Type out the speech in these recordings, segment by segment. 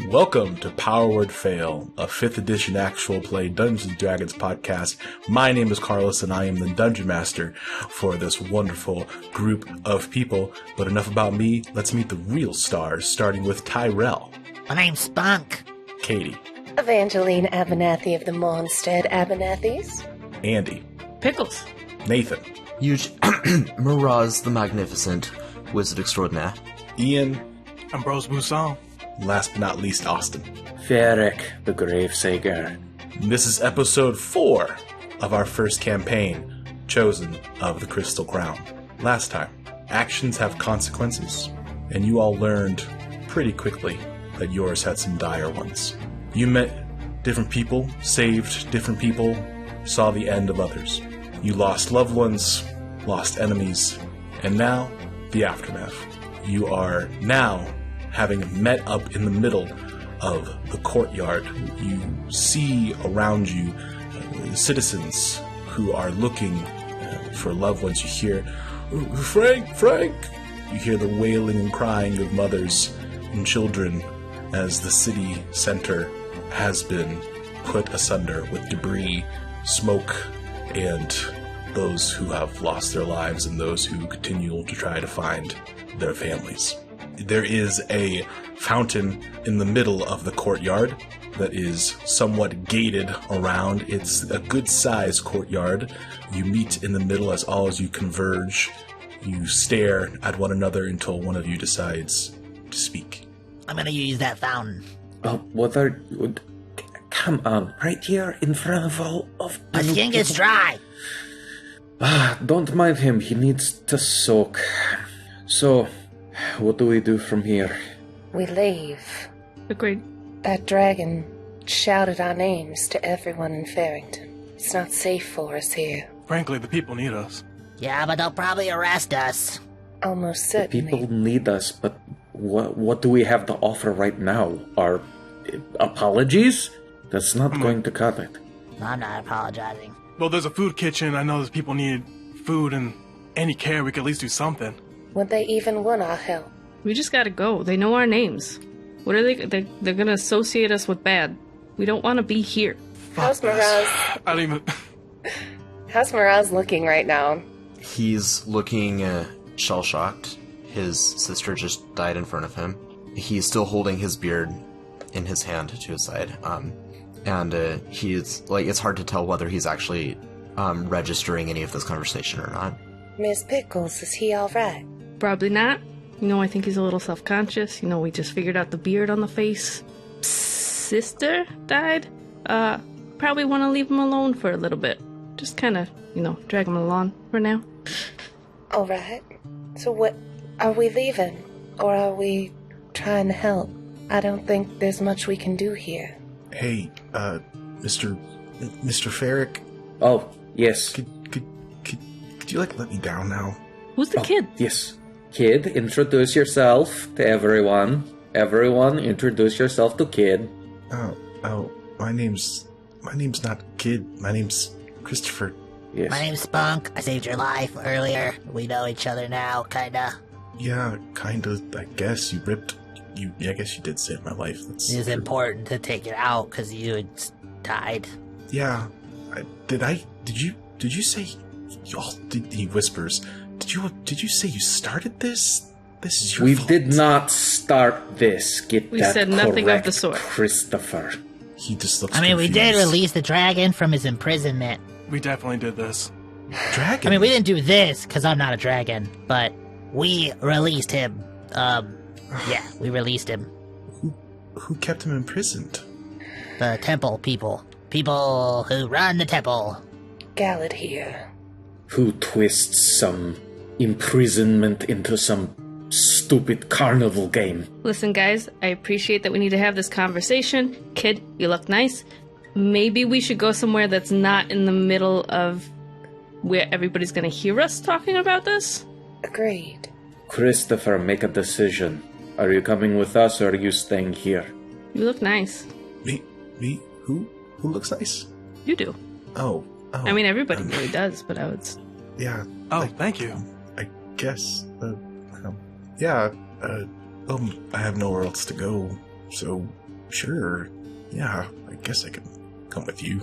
Welcome to Power Word Fail, a 5th edition actual play Dungeons & Dragons podcast. My name is Carlos and I am the Dungeon Master for this wonderful group of people. But enough about me, let's meet the real stars, starting with Tyrell. My name's Spunk. Katie. Evangeline Abernathy of the Monstead Abernathy's. Andy. Pkelz. Nathan. Miroz the Magnificent, Wizard Extraordinaire. Ian. Ambrose and Evangeline. Last but not least, Austin. Fyrric, the Gravesager. This is episode 4 of our first campaign, Chosen of the Crystal Crown. Last time, actions have consequences, and you all learned pretty quickly that yours had some dire ones. You met different people, saved different people, saw the end of others. You lost loved ones, lost enemies, and now, the aftermath. You are now having met up in the middle of the courtyard. You see around you citizens who are looking for loved ones. You hear, Frank! You hear the wailing and crying of mothers and children as the city center has been put asunder with debris, smoke, and those who have lost their lives and those who continue to try to find their families. There is a fountain in the middle of the courtyard that is somewhat gated around. It's a good-sized courtyard. You meet in the middle as all as you converge. You stare at one another until one of you decides to speak. I'm gonna use that fountain. Oh, come on, right here in front of all of My skin gets dry. Don't mind him, he needs to soak. So, what do we do from here? We leave. Agreed. That dragon shouted our names to everyone in Farrington. It's not safe for us here. Frankly, the people need us. Yeah, but they'll probably arrest us. Almost The certainly. people need us, but what do we have to offer right now? Our apologies? That's not going to cut it. I'm not apologizing. Well, there's a food kitchen. I know there's people need food and any care. We could at least do something. Would they even want our help? We just gotta go. They know our names. What are they're gonna associate us with bad. We don't want to be here. How's this. Miroz? I don't even... How's Miroz looking right now? He's looking shell-shocked. His sister just died in front of him. He's still holding his beard in his hand to his side. And he's, like, it's hard to tell whether he's actually registering any of this conversation or not. Miss Pkelz, is he alright? Probably not. I think he's a little self-conscious. We just figured out the beard on the face. Sister died. Probably want to leave him alone for a little bit. Just kind of, drag him along for now. Alright. So what, are we leaving? Or are we trying to help? I don't think there's much we can do here. Hey, Mr. Fyrric, Oh, yes. could you, let me down now? Who's the kid? Yes. Kid, introduce yourself to everyone. Everyone, introduce yourself to Kid. Oh, my name's not Kid. My name's Christopher. Yes. My name's Spunk. I saved your life earlier. We know each other now, kinda. Yeah, kinda, I guess. I guess you did save my life. It was important to take it out because you had died. Yeah. Did you say, he whispers, did you say you started this? This is your fault. We did not start this. We said nothing of the sort. Christopher. He just looks we confused. did release the dragon from his imprisonment. We definitely did this. Dragon? We didn't do this because I'm not a dragon, but we released him. Yeah, we released him. Who kept him imprisoned? The temple people. People who run the temple. Gallad here. Who twists some imprisonment into some stupid carnival game. Listen, guys, I appreciate that we need to have this conversation. Kid, you look nice. Maybe we should go somewhere that's not in the middle of where everybody's gonna hear us talking about this. Agreed. Christopher, make a decision. Are you coming with us or are you staying here? You look nice. Me? Who looks nice? You do. Oh. Everybody really does, but I would... Yeah. Oh, thank you. I guess. I have nowhere else to go, so sure. Yeah, I guess I can come with you.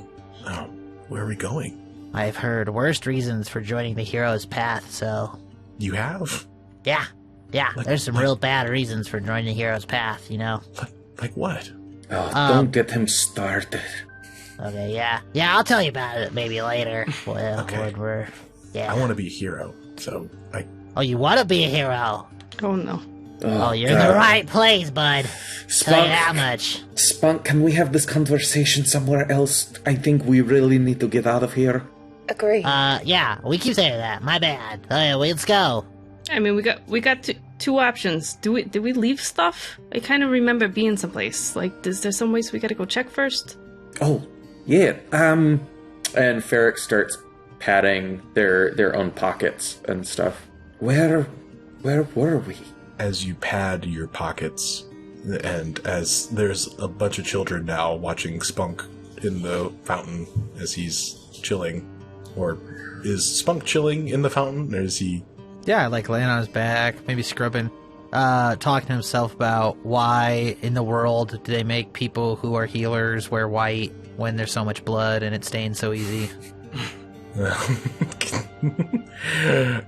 Where are we going? I've heard worst reasons for joining the hero's path, so... You have? Yeah, Like- there's some like- real bad reasons for joining the hero's path, you know? Like what? Don't get him started. Okay, yeah. Yeah, I'll tell you about it maybe later. Well, Okay. when we're... Yeah. I want to be a hero, so Oh, you want to be a hero? Oh no. Oh, you're in the right place, bud. Tell you that much. Spunk, can we have this conversation somewhere else? I think we really need to get out of here. Agree. Yeah, we keep saying that. My bad. Let's go. I mean, we got two options. Do we leave stuff? I kind of remember being someplace. Like, is there some place we gotta go check first? Oh, yeah. And Fyrric starts patting their own pockets and stuff. Where were we? as you pad your pockets, and as there's a bunch of children now watching Spunk in the fountain as he's chilling, or is Spunk chilling in the fountain, or is he... Yeah, like laying on his back, maybe scrubbing, talking to himself about why in the world do they make people who are healers wear white when there's so much blood and it stains so easy.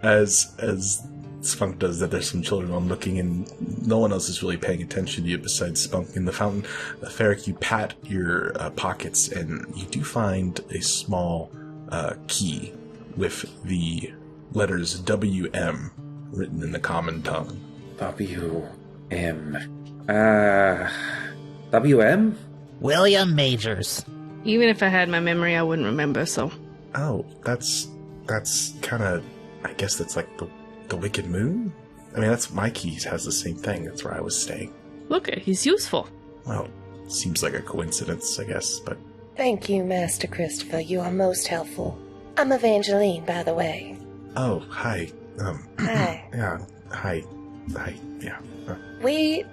as Spunk does that, there's some children on looking, and no one else is really paying attention to you besides Spunk in the fountain. Fyrric, you pat your pockets, and you do find a small key with the letters WM written in the common tongue. WM. WM? William Majors. Even if I had my memory, I wouldn't remember, so... Oh, that's kind of... I guess that's like the Wicked Moon? I mean, that's my keys has the same thing. That's where I was staying. Look, he's useful. Well, seems like a coincidence, I guess, but... Thank you, Master Christopher. You are most helpful. I'm Evangeline, by the way. Oh, hi. Hi. Yeah, hi. Hi, yeah. We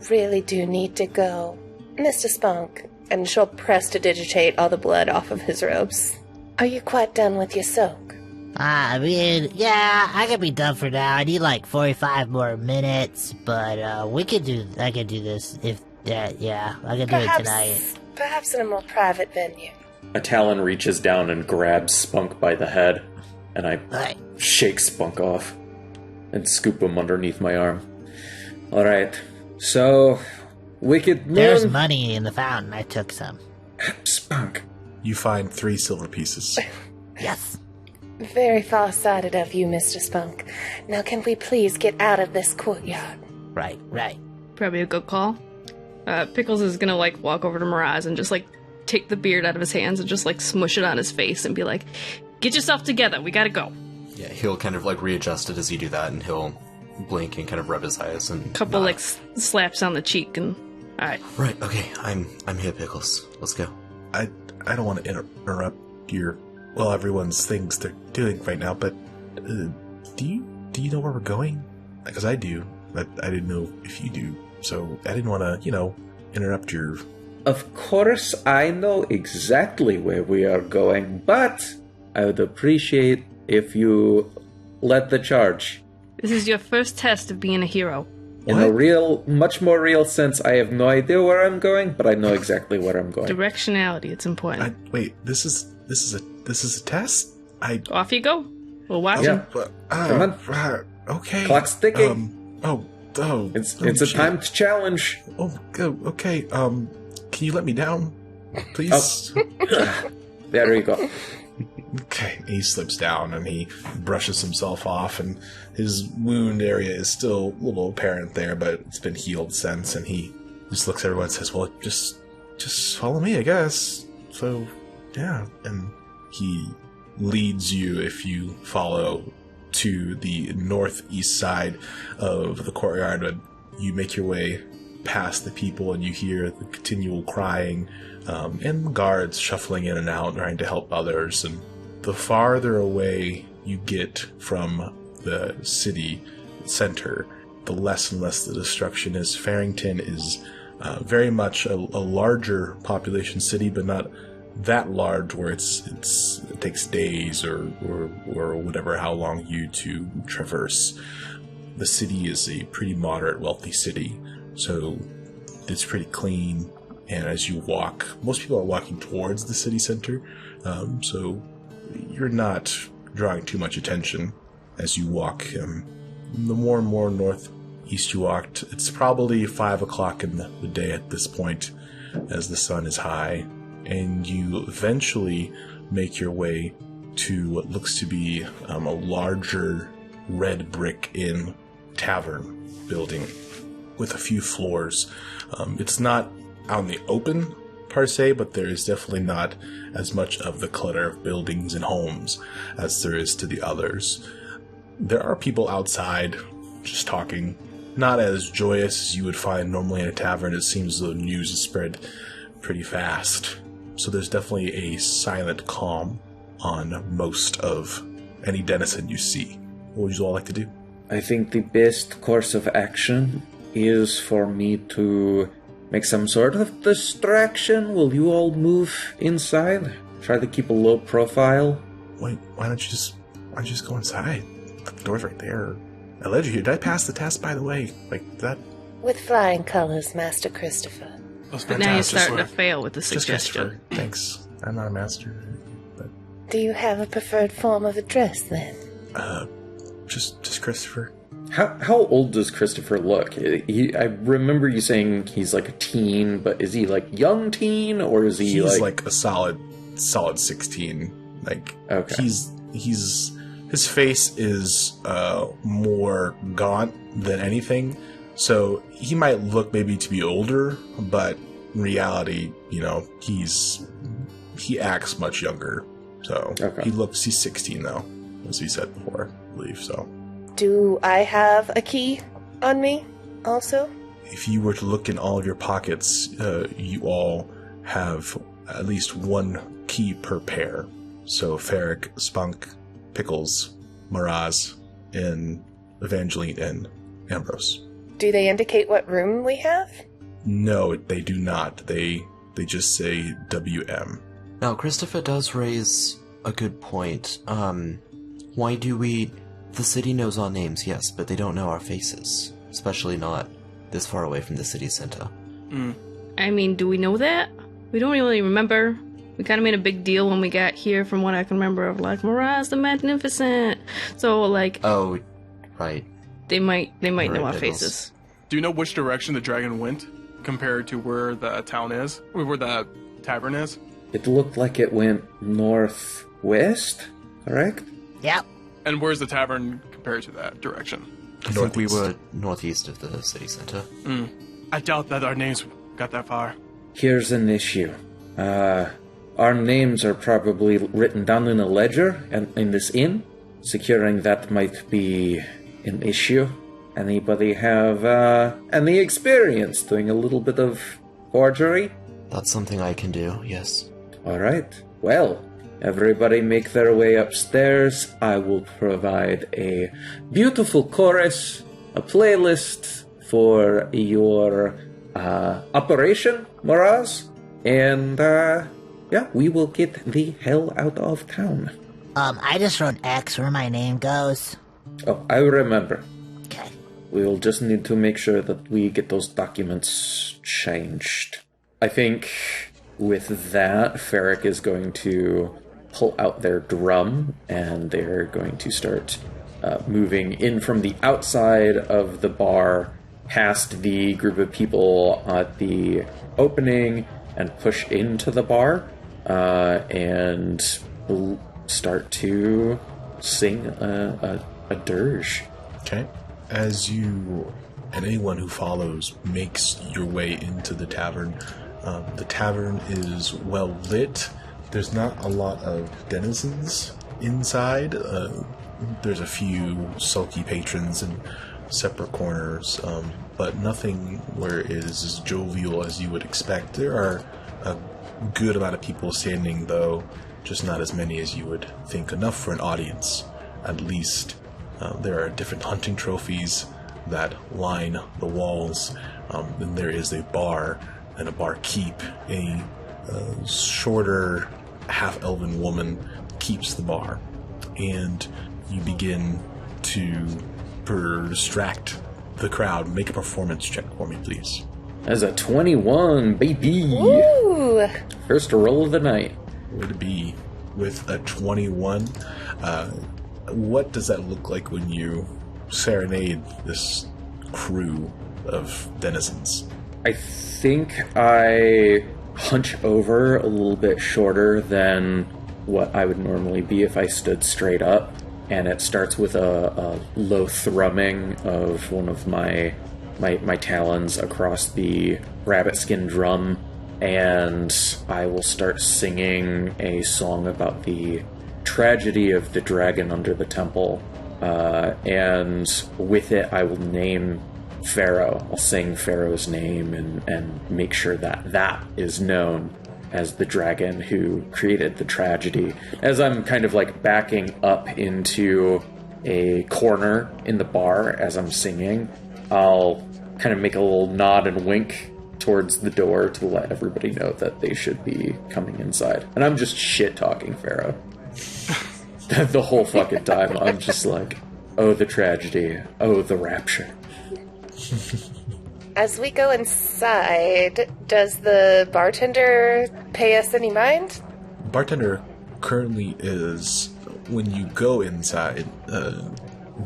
really do need to go. Mr. Spunk, and she'll prestidigitate all the blood off of his robes. Are you quite done with your soak? I mean, yeah, I could be done for now. I need like 45 more minutes, but I could do this if, yeah, I could do it tonight. Perhaps in a more private venue. A talon reaches down and grabs Spunk by the head, and I Right. shake Spunk off and scoop him underneath my arm. Alright, so... Wicked Moon... There's money in the fountain. I took some. Spunk. You find 3 silver pieces. Yes. Very far-sighted of you, Mr. Spunk. Now can we please get out of this courtyard? Right. Probably a good call. Pkelz is gonna, like, walk over to Miroz and just, like, take the beard out of his hands and just, like, smush it on his face and be like, get yourself together, we gotta go. Yeah, he'll kind of like readjust it as you do that, and he'll blink and kind of rub his eyes and Couple, nod. like, slaps on the cheek and... Alright. Right, okay, I'm here, Pkelz. Let's go. I don't want to interrupt your... Well, everyone's things they're doing right now, but... do you know where we're going? Because I do, but I didn't know if you do. So I didn't want to, interrupt your... Of course, I know exactly where we are going, but I would appreciate if you led the charge. This is your first test of being a hero. In a much more real sense, I have no idea where I'm going, but I know exactly where I'm going. Directionality, it's important. Wait, this is a test? Off you go. We'll watch Yeah. him. Come on. Okay. Clock's ticking. It's a timed challenge. Oh, okay. Can you let me down, please? There you go. Okay. He slips down and he brushes himself off, and his wound area is still a little apparent there, but it's been healed since. And he just looks at everyone and says, "Well, just follow me, I guess." So, yeah. And he leads you, if you follow, to the northeast side of the courtyard. And you make your way past the people, and you hear the continual crying and guards shuffling in and out trying to help others. And the farther away you get from the city center, the less and less the destruction is. Farrington is very much a larger population city, but not that large where it takes days or whatever, how long you to traverse. The city is a pretty moderate, wealthy city, so it's pretty clean. And as you walk, most people are walking towards the city center, so you're not drawing too much attention as you walk. The more and more northeast you walked, it's probably 5 o'clock in the day at this point, as the sun is high, and you eventually make your way to what looks to be a larger red brick inn tavern building with a few floors. It's not out in the open per se, but there is definitely not as much of the clutter of buildings and homes as there is to the others. There are people outside just talking, not as joyous as you would find normally in a tavern. It seems the news is spread pretty fast, so there's definitely a silent calm on most of any denizen you see. What would you all like to do? I think the best course of action is for me to make some sort of distraction. Will you all move inside? Try to keep a low profile. Wait, why don't you just go inside? The door's right there. I led you here. Did I pass the test, by the way? Like that? With flying colors, Master Christopher. That's But now you're fantastic, starting to sir. fail with the Just suggestion. Christopher. Thanks. I'm not a master, but Do you have a preferred form of address, then? just Christopher. How old does Christopher look? I remember you saying he's like a teen, but is he like young teen, or is he He's like... like a solid 16. Like, Okay. His face is more gaunt than anything, so he might look maybe to be older, but in reality, he acts much younger. So Okay. he's 16 though, as we said before, I believe. So Do I have a key on me, also? if you were to look in all of your pockets, you all have at least one key per pair. So Fyrric, Spunk, Pkelz, Miroz, and Evangeline, and Ambrose. Do they indicate what room we have? No, they do not. They just say WM. Now, Christopher does raise a good point. Why do we... The city knows our names, yes, but they don't know our faces. Especially not this far away from the city center. I mean, do we know that? We don't really remember. We kind of made a big deal when we got here, from what I can remember, of like Miroz the Magnificent. So like, Oh, right. they might Right, know our Pkelz. faces. Do you know which direction the dragon went compared to where the town is? Or where the tavern is? It looked like it went northwest, correct? Yep. And where's the tavern compared to that direction? I think we Northeast. were northeast of the city center. I doubt that our names got that far. Here's an issue. Our names are probably written down in a ledger and in this inn. Securing that might be an issue. Anybody have any experience doing a little bit of forgery? That's something I can do, yes. Alright. Well, everybody make their way upstairs. I will provide a beautiful chorus, a playlist for your operation, Miroz. And, yeah, we will get the hell out of town. I just wrote X where my name goes. Oh, I remember. Okay. We'll just need to make sure that we get those documents changed. I think with that, Fyrric is going to pull out their drum, and they're going to start moving in from the outside of the bar, past the group of people at the opening, and push into the bar, and start to sing a dirge. Okay. As you and anyone who follows makes your way into the tavern is well lit. There's not a lot of denizens inside. There's a few sulky patrons in separate corners, but nothing where it is as jovial as you would expect. There are a good amount of people standing, though, just not as many as you would think. Enough for an audience, at least. There are different hunting trophies that line the walls. Then there is a bar and a barkeep. A shorter, half-elven woman keeps the bar. And you begin to distract the crowd. Make a performance check for me, please. That's a 21, baby. Ooh! First roll of the night. Would be with a 21. What does that look like when you serenade this crew of denizens? I think I hunch over a little bit shorter than what I would normally be if I stood straight up, and it starts with a low thrumming of one of my talons across the rabbit skin drum, and I will start singing a song about the tragedy of the dragon under the temple, and with it I will name Pharaoh. I'll sing Pharaoh's name and make sure that is known as the dragon who created the tragedy. As I'm kind of like backing up into a corner in the bar as I'm singing, I'll kind of make a little nod and wink towards the door to let everybody know that they should be coming inside. And I'm just shit-talking Pharaoh. The whole fucking time. I'm just like, oh, the tragedy. Oh, the rapture. As we go inside, does the bartender pay us any mind? Bartender currently is, when you go inside,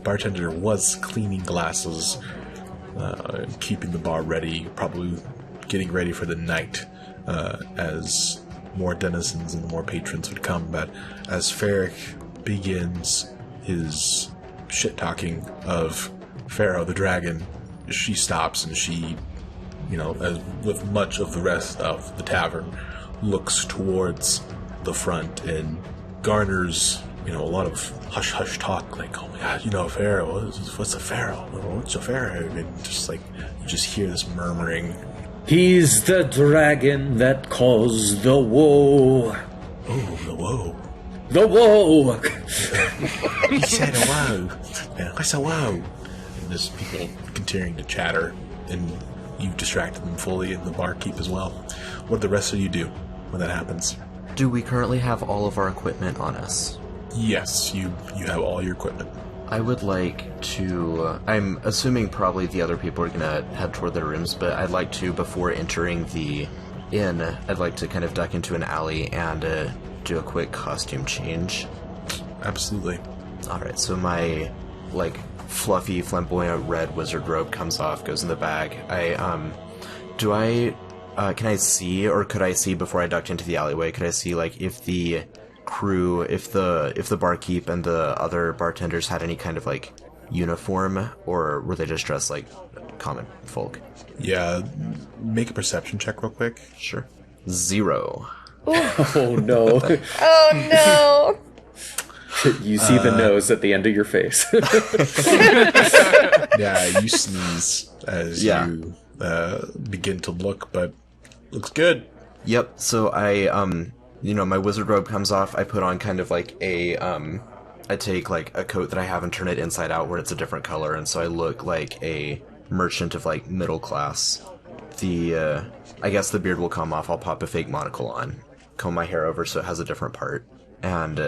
bartender was cleaning glasses, keeping the bar ready, probably getting ready for the night, as more denizens and more patrons would come. But as Fyrric begins his shit-talking of Pharaoh the dragon, she stops and she, as with much of the rest of the tavern, looks towards the front and garners, a lot of hush-hush talk, like, oh my god, Pharaoh, what's a Pharaoh? What's a Pharaoh? And just like, you just hear this murmuring. He's the dragon that caused the woe. Oh, the woe. The woe! He said a woe. What's a woe? And there's people continuing to chatter, and you've distracted them fully, and the barkeep as well. What do the rest of you do when that happens? Do we currently have all of our equipment on us? Yes, you have all your equipment. I would like to... I'm assuming probably the other people are going to head toward their rooms, but I'd like to, before entering the inn, I'd like to kind of duck into an alley and do a quick costume change. Absolutely. Alright, so my, fluffy, flamboyant red wizard robe comes off, goes in the bag. Can I see, or could I see before I ducked into the alleyway, could I see, if the crew, if the barkeep and the other bartenders had any kind of, uniform, or were they just dressed like common folk? Yeah, make a perception check real quick. Sure. 0. Oh, no. Oh, no. You see the nose at the end of your face. Yeah, you sneeze as you begin to look, but looks good. Yep, so I, my wizard robe comes off, I put on kind of I take a coat that I have and turn it inside out where it's a different color, and so I look like a merchant of middle class. I guess the beard will come off, I'll pop a fake monocle on, comb my hair over so it has a different part, and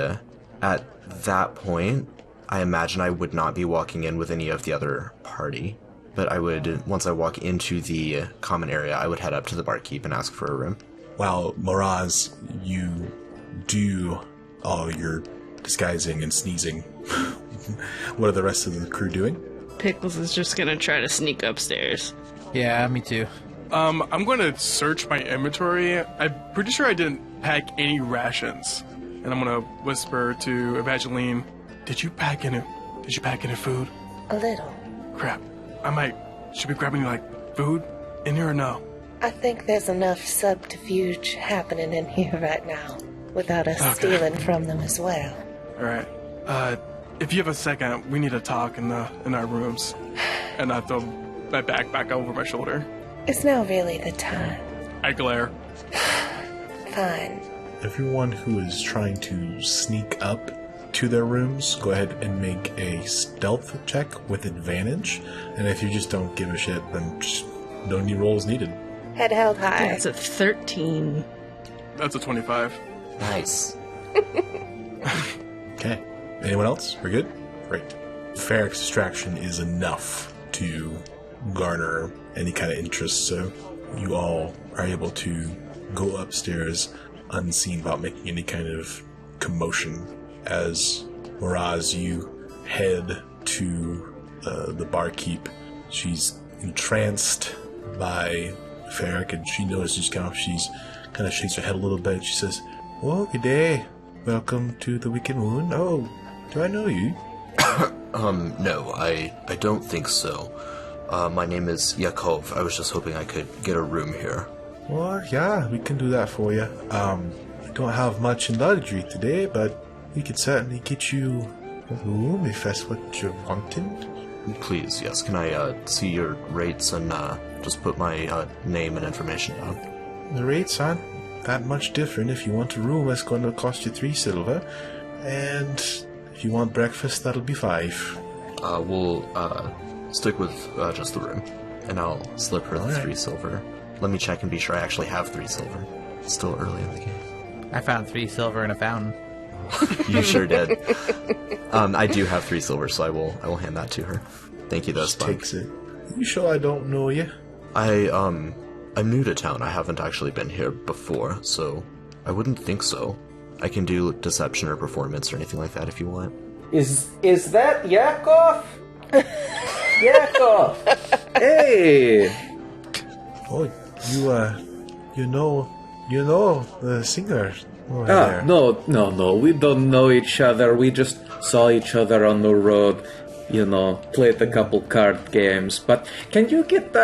at that point, I imagine I would not be walking in with any of the other party, but I would, once I walk into the common area, I would head up to the barkeep and ask for a room. While Miroz, you do all your disguising and sneezing, what are the rest of the crew doing? Pkelz is just gonna try to sneak upstairs. Yeah, me too. I'm going to search my inventory. I'm pretty sure I didn't pack any rations. And I'm going to whisper to Evangeline, Did you pack any food? A little. Crap. Should we grab any, food in here or no? I think there's enough subterfuge happening in here right now without us stealing from them as well. Alright. If you have a second, we need to talk in our rooms. And I throw my bag back over my shoulder. It's now really the time. I glare. Fine. Everyone who is trying to sneak up to their rooms, go ahead and make a stealth check with advantage. And if you just don't give a shit, then just no new rolls needed. Head held high. That's a 13. That's a 25. Nice. Okay. Anyone else? We're good? Great. Fyrric's distraction is enough to garner any kind of interest, so you all are able to go upstairs unseen without making any kind of commotion. As Miroz, you head to the barkeep. She's entranced by Fyrric, and she notices she's kind of shakes her head a little bit. She says, "Oh, good day. Welcome to the Wicked Moon. Oh, do I know you?" No, I don't think so. My name is Yakov. I was just hoping I could get a room here. Well, yeah, we can do that for you. We don't have much in luxury today, but we could certainly get you a room if that's what you're wanting. Please, yes. Can I see your rates and just put my name and information down? The rates aren't that much different. If you want a room, that's going to cost you 3 silver. And if you want breakfast, that'll be 5. We'll stick with just the room. And I'll slip her the 3 silver. Let me check and be sure I actually have 3 silver. It's still early in the game. I found 3 silver in a fountain. You sure did. I do have 3 silver, so I will hand that to her. Thank you, though, Spunk. Takes it. You sure I don't know you? I'm new to town. I haven't actually been here before, so I wouldn't think so. I can do deception or performance or anything like that if you want. Is that Yakov? Yakov! Hey! Oh, you know the singer over there. No, we don't know each other. We just saw each other on the road, played a couple card games. But can you get,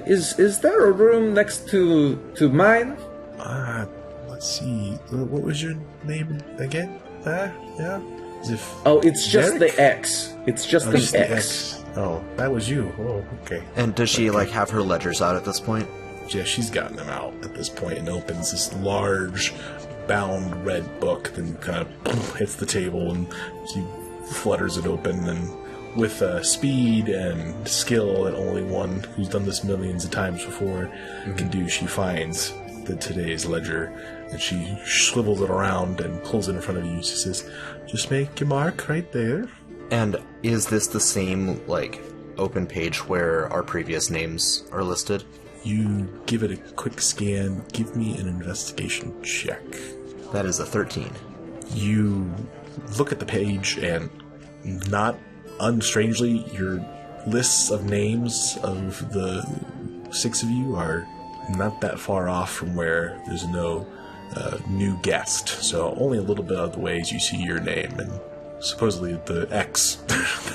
is there a room next to mine? Let's see. What was your name again? Yeah? It's just Derek? the X. It's just the X. Oh, that was you. Oh, okay. And does she, have her ledgers out at this point? Yeah, she's gotten them out at this point and opens this large, bound red book, then kind of hits the table and she flutters it open, and with speed and skill that only one who's done this millions of times before can do, she finds today's ledger, and she swivels it around and pulls it in front of you. She says, "Just make your mark right there." And is this the same, open page where our previous names are listed? You give it a quick scan. Give me an investigation check. That is a 13. You look at the page, and not unstrangely, your lists of names of the 6 of you are not that far off from where there's no new guest. So only a little bit out of the way as you see your name and supposedly the X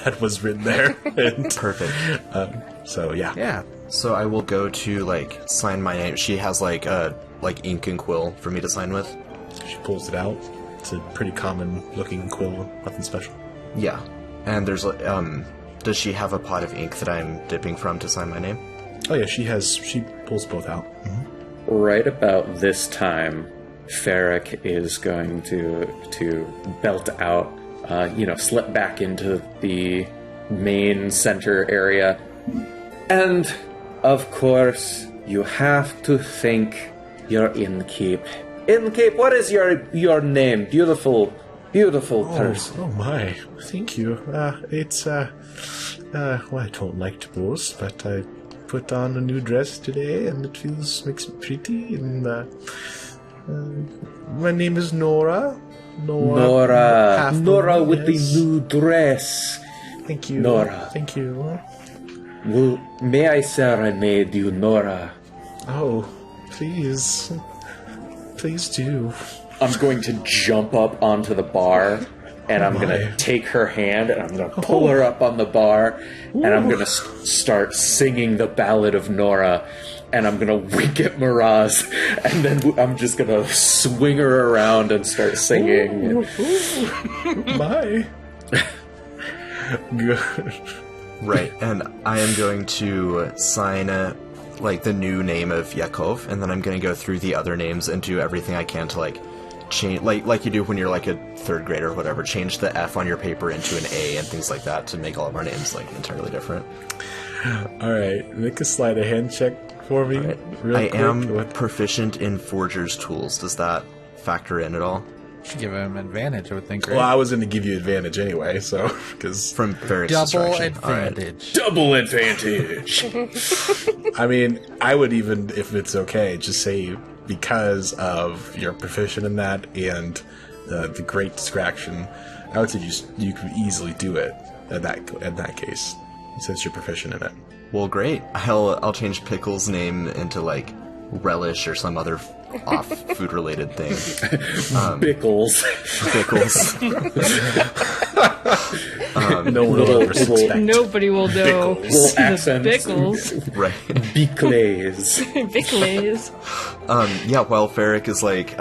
that was written there. And, Perfect. So yeah. Yeah. So I will go to, sign my name. She has, ink and quill for me to sign with? She pulls it out. It's a pretty common looking quill, nothing special. Yeah. And there's, does she have a pot of ink that I'm dipping from to sign my name? Oh yeah, she pulls both out. Mm-hmm. Right about this time, Fyrric is going to belt out, slip back into the main center area. And, of course, you have to thank your innkeep. Innkeep, what is your name? Beautiful person. Oh my, thank you. It's, well, I don't like to boast, but I put on a new dress today, and it makes me pretty, and, my name is Nora. Nora with the new dress. Thank you. Nora. Thank you. Well, may I serenade you, Nora? Oh, please. Please do. I'm going to jump up onto the bar, and I'm going to take her hand, and I'm going to pull her up on the bar, and I'm going to start singing the Ballad of Nora, and I'm going to wink at Miroz, and then I'm just going to swing her around and start singing. My. Good. Right, and I am going to sign, the new name of Yakov, and then I'm going to go through the other names and do everything I can to, change, like you do when you're, a third grader or whatever, change the F on your paper into an A and things like that to make all of our names, entirely different. Alright, make a sleight of hand check for me. Right. I am proficient in forger's tools. Does that factor in at all? Should give him advantage, I would think, right? Well, I was going to give you advantage anyway, so because From Fyrric's Double distraction. All right. advantage. Double advantage. I mean, I would even, if it's okay, just say because of your proficient in that and the great distraction, I would say you could easily do it in that case, since you're proficient in it. Well, great. I'll change Pickle's name into like Relish or some other off food related thing. Pickles. Pickles. No one will ever suspect. Nobody will know. Little The accents. pickles. Right. Pickles. Pickles. Yeah, while Fyrric is like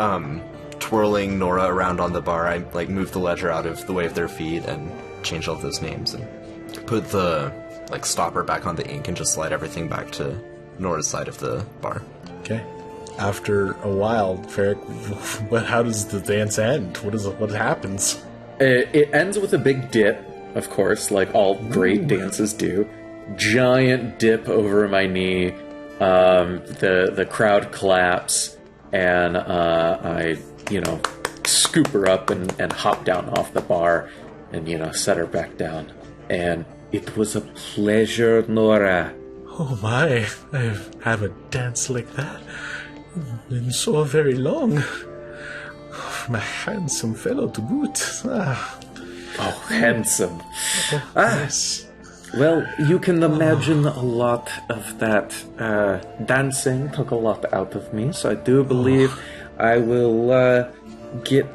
twirling Nora around on the bar, I like move the ledger out of the way of their feet and change all of those names and put the like stopper back on the ink and just slide everything back to Nora's side of the bar. Okay. After a while, Fyrric, how does the dance end? What happens? It ends with a big dip, of course, like all great dances do. Giant dip over my knee. The crowd claps, and I, scoop her up and hop down off the bar, and set her back down. And it was a pleasure, Nora. Oh my, I haven't danced like that in so very long. My handsome fellow to boot. Oh, handsome. Yes. Well, you can imagine a lot of that dancing took a lot out of me, so I do believe I will get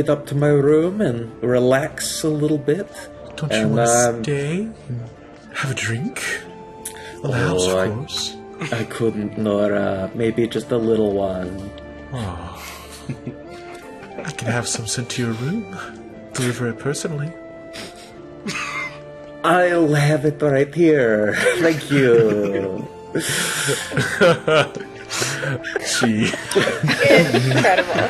up to my room and relax a little bit. Don't you want to stay and have a drink? Well, the house, of course. I couldn't, Nora. Maybe just a little one. Oh. I can have some sent to your room. Deliver it personally. I'll have it right here. Thank you. She. Incredible.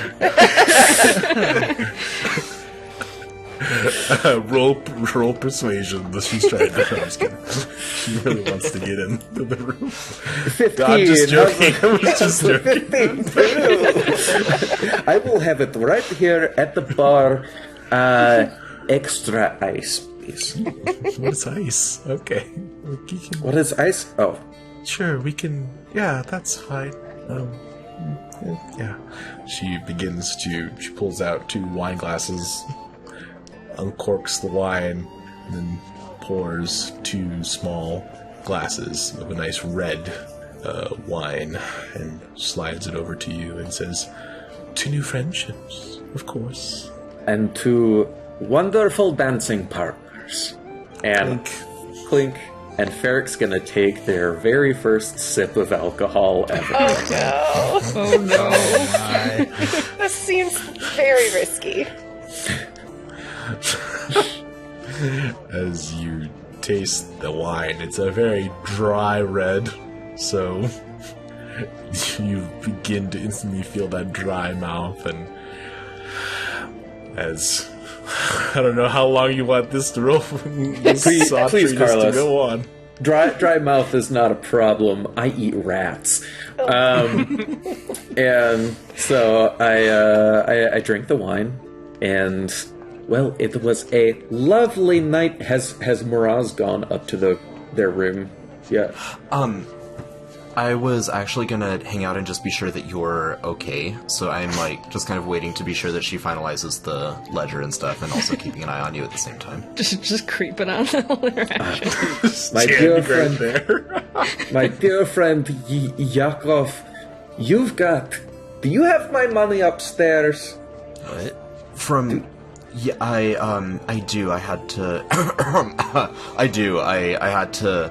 Roll persuasion. She's trying to. I'm just kidding. She really wants to get into the room. 15. I'm just joking. I was just joking. 15. I will have it right here at the bar. Extra ice, please. What is ice? Okay. What is ice? Oh. Sure, we can. Yeah, that's fine. Yeah. She pulls out 2 wine glasses, uncorks the wine, and then pours 2 small glasses of a nice red wine and slides it over to you and says, 2 new friendships, of course. And 2 wonderful dancing partners. And clink. And Fyrric's gonna take their very first sip of alcohol ever. Oh no. This seems very risky. As you taste the wine, it's a very dry red, so you begin to instantly feel that dry mouth, and as I don't know how long you want this to roll. Please, Carlos. To go on. Dry mouth is not a problem. I eat rats. And so I drink the wine, and well, it was a lovely night. Has Miroz gone up to their room? Yeah. I was actually gonna hang out and just be sure that you're okay, so I'm like just kind of waiting to be sure that she finalizes the ledger and stuff, and also keeping an eye on you at the same time. Just creeping on the whole interaction. My dear friend, there. my dear friend Yakov, do you have my money upstairs? What? Yeah, I do. I had to. I do. I had to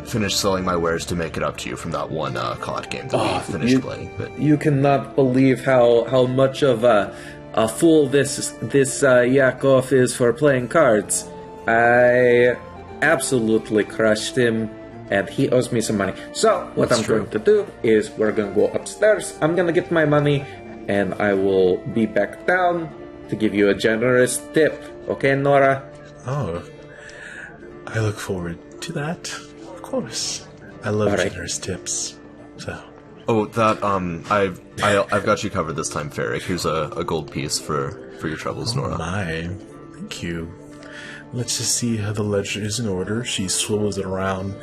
finish selling my wares to make it up to you from that one COD game that we finished playing. But you cannot believe how much of a fool this Yakov is for playing cards. I absolutely crushed him, and he owes me some money. So what I'm going to do is we're going to go upstairs. I'm going to get my money, and I will be back down to give you a generous tip. Okay, Nora? Oh, I look forward to that. Of course. I love generous tips. So, Oh, that, I've got you covered this time, Fyrric. Here's a gold piece for your troubles, Nora. My, thank you. Let's just see how the ledger is in order. She swivels it around,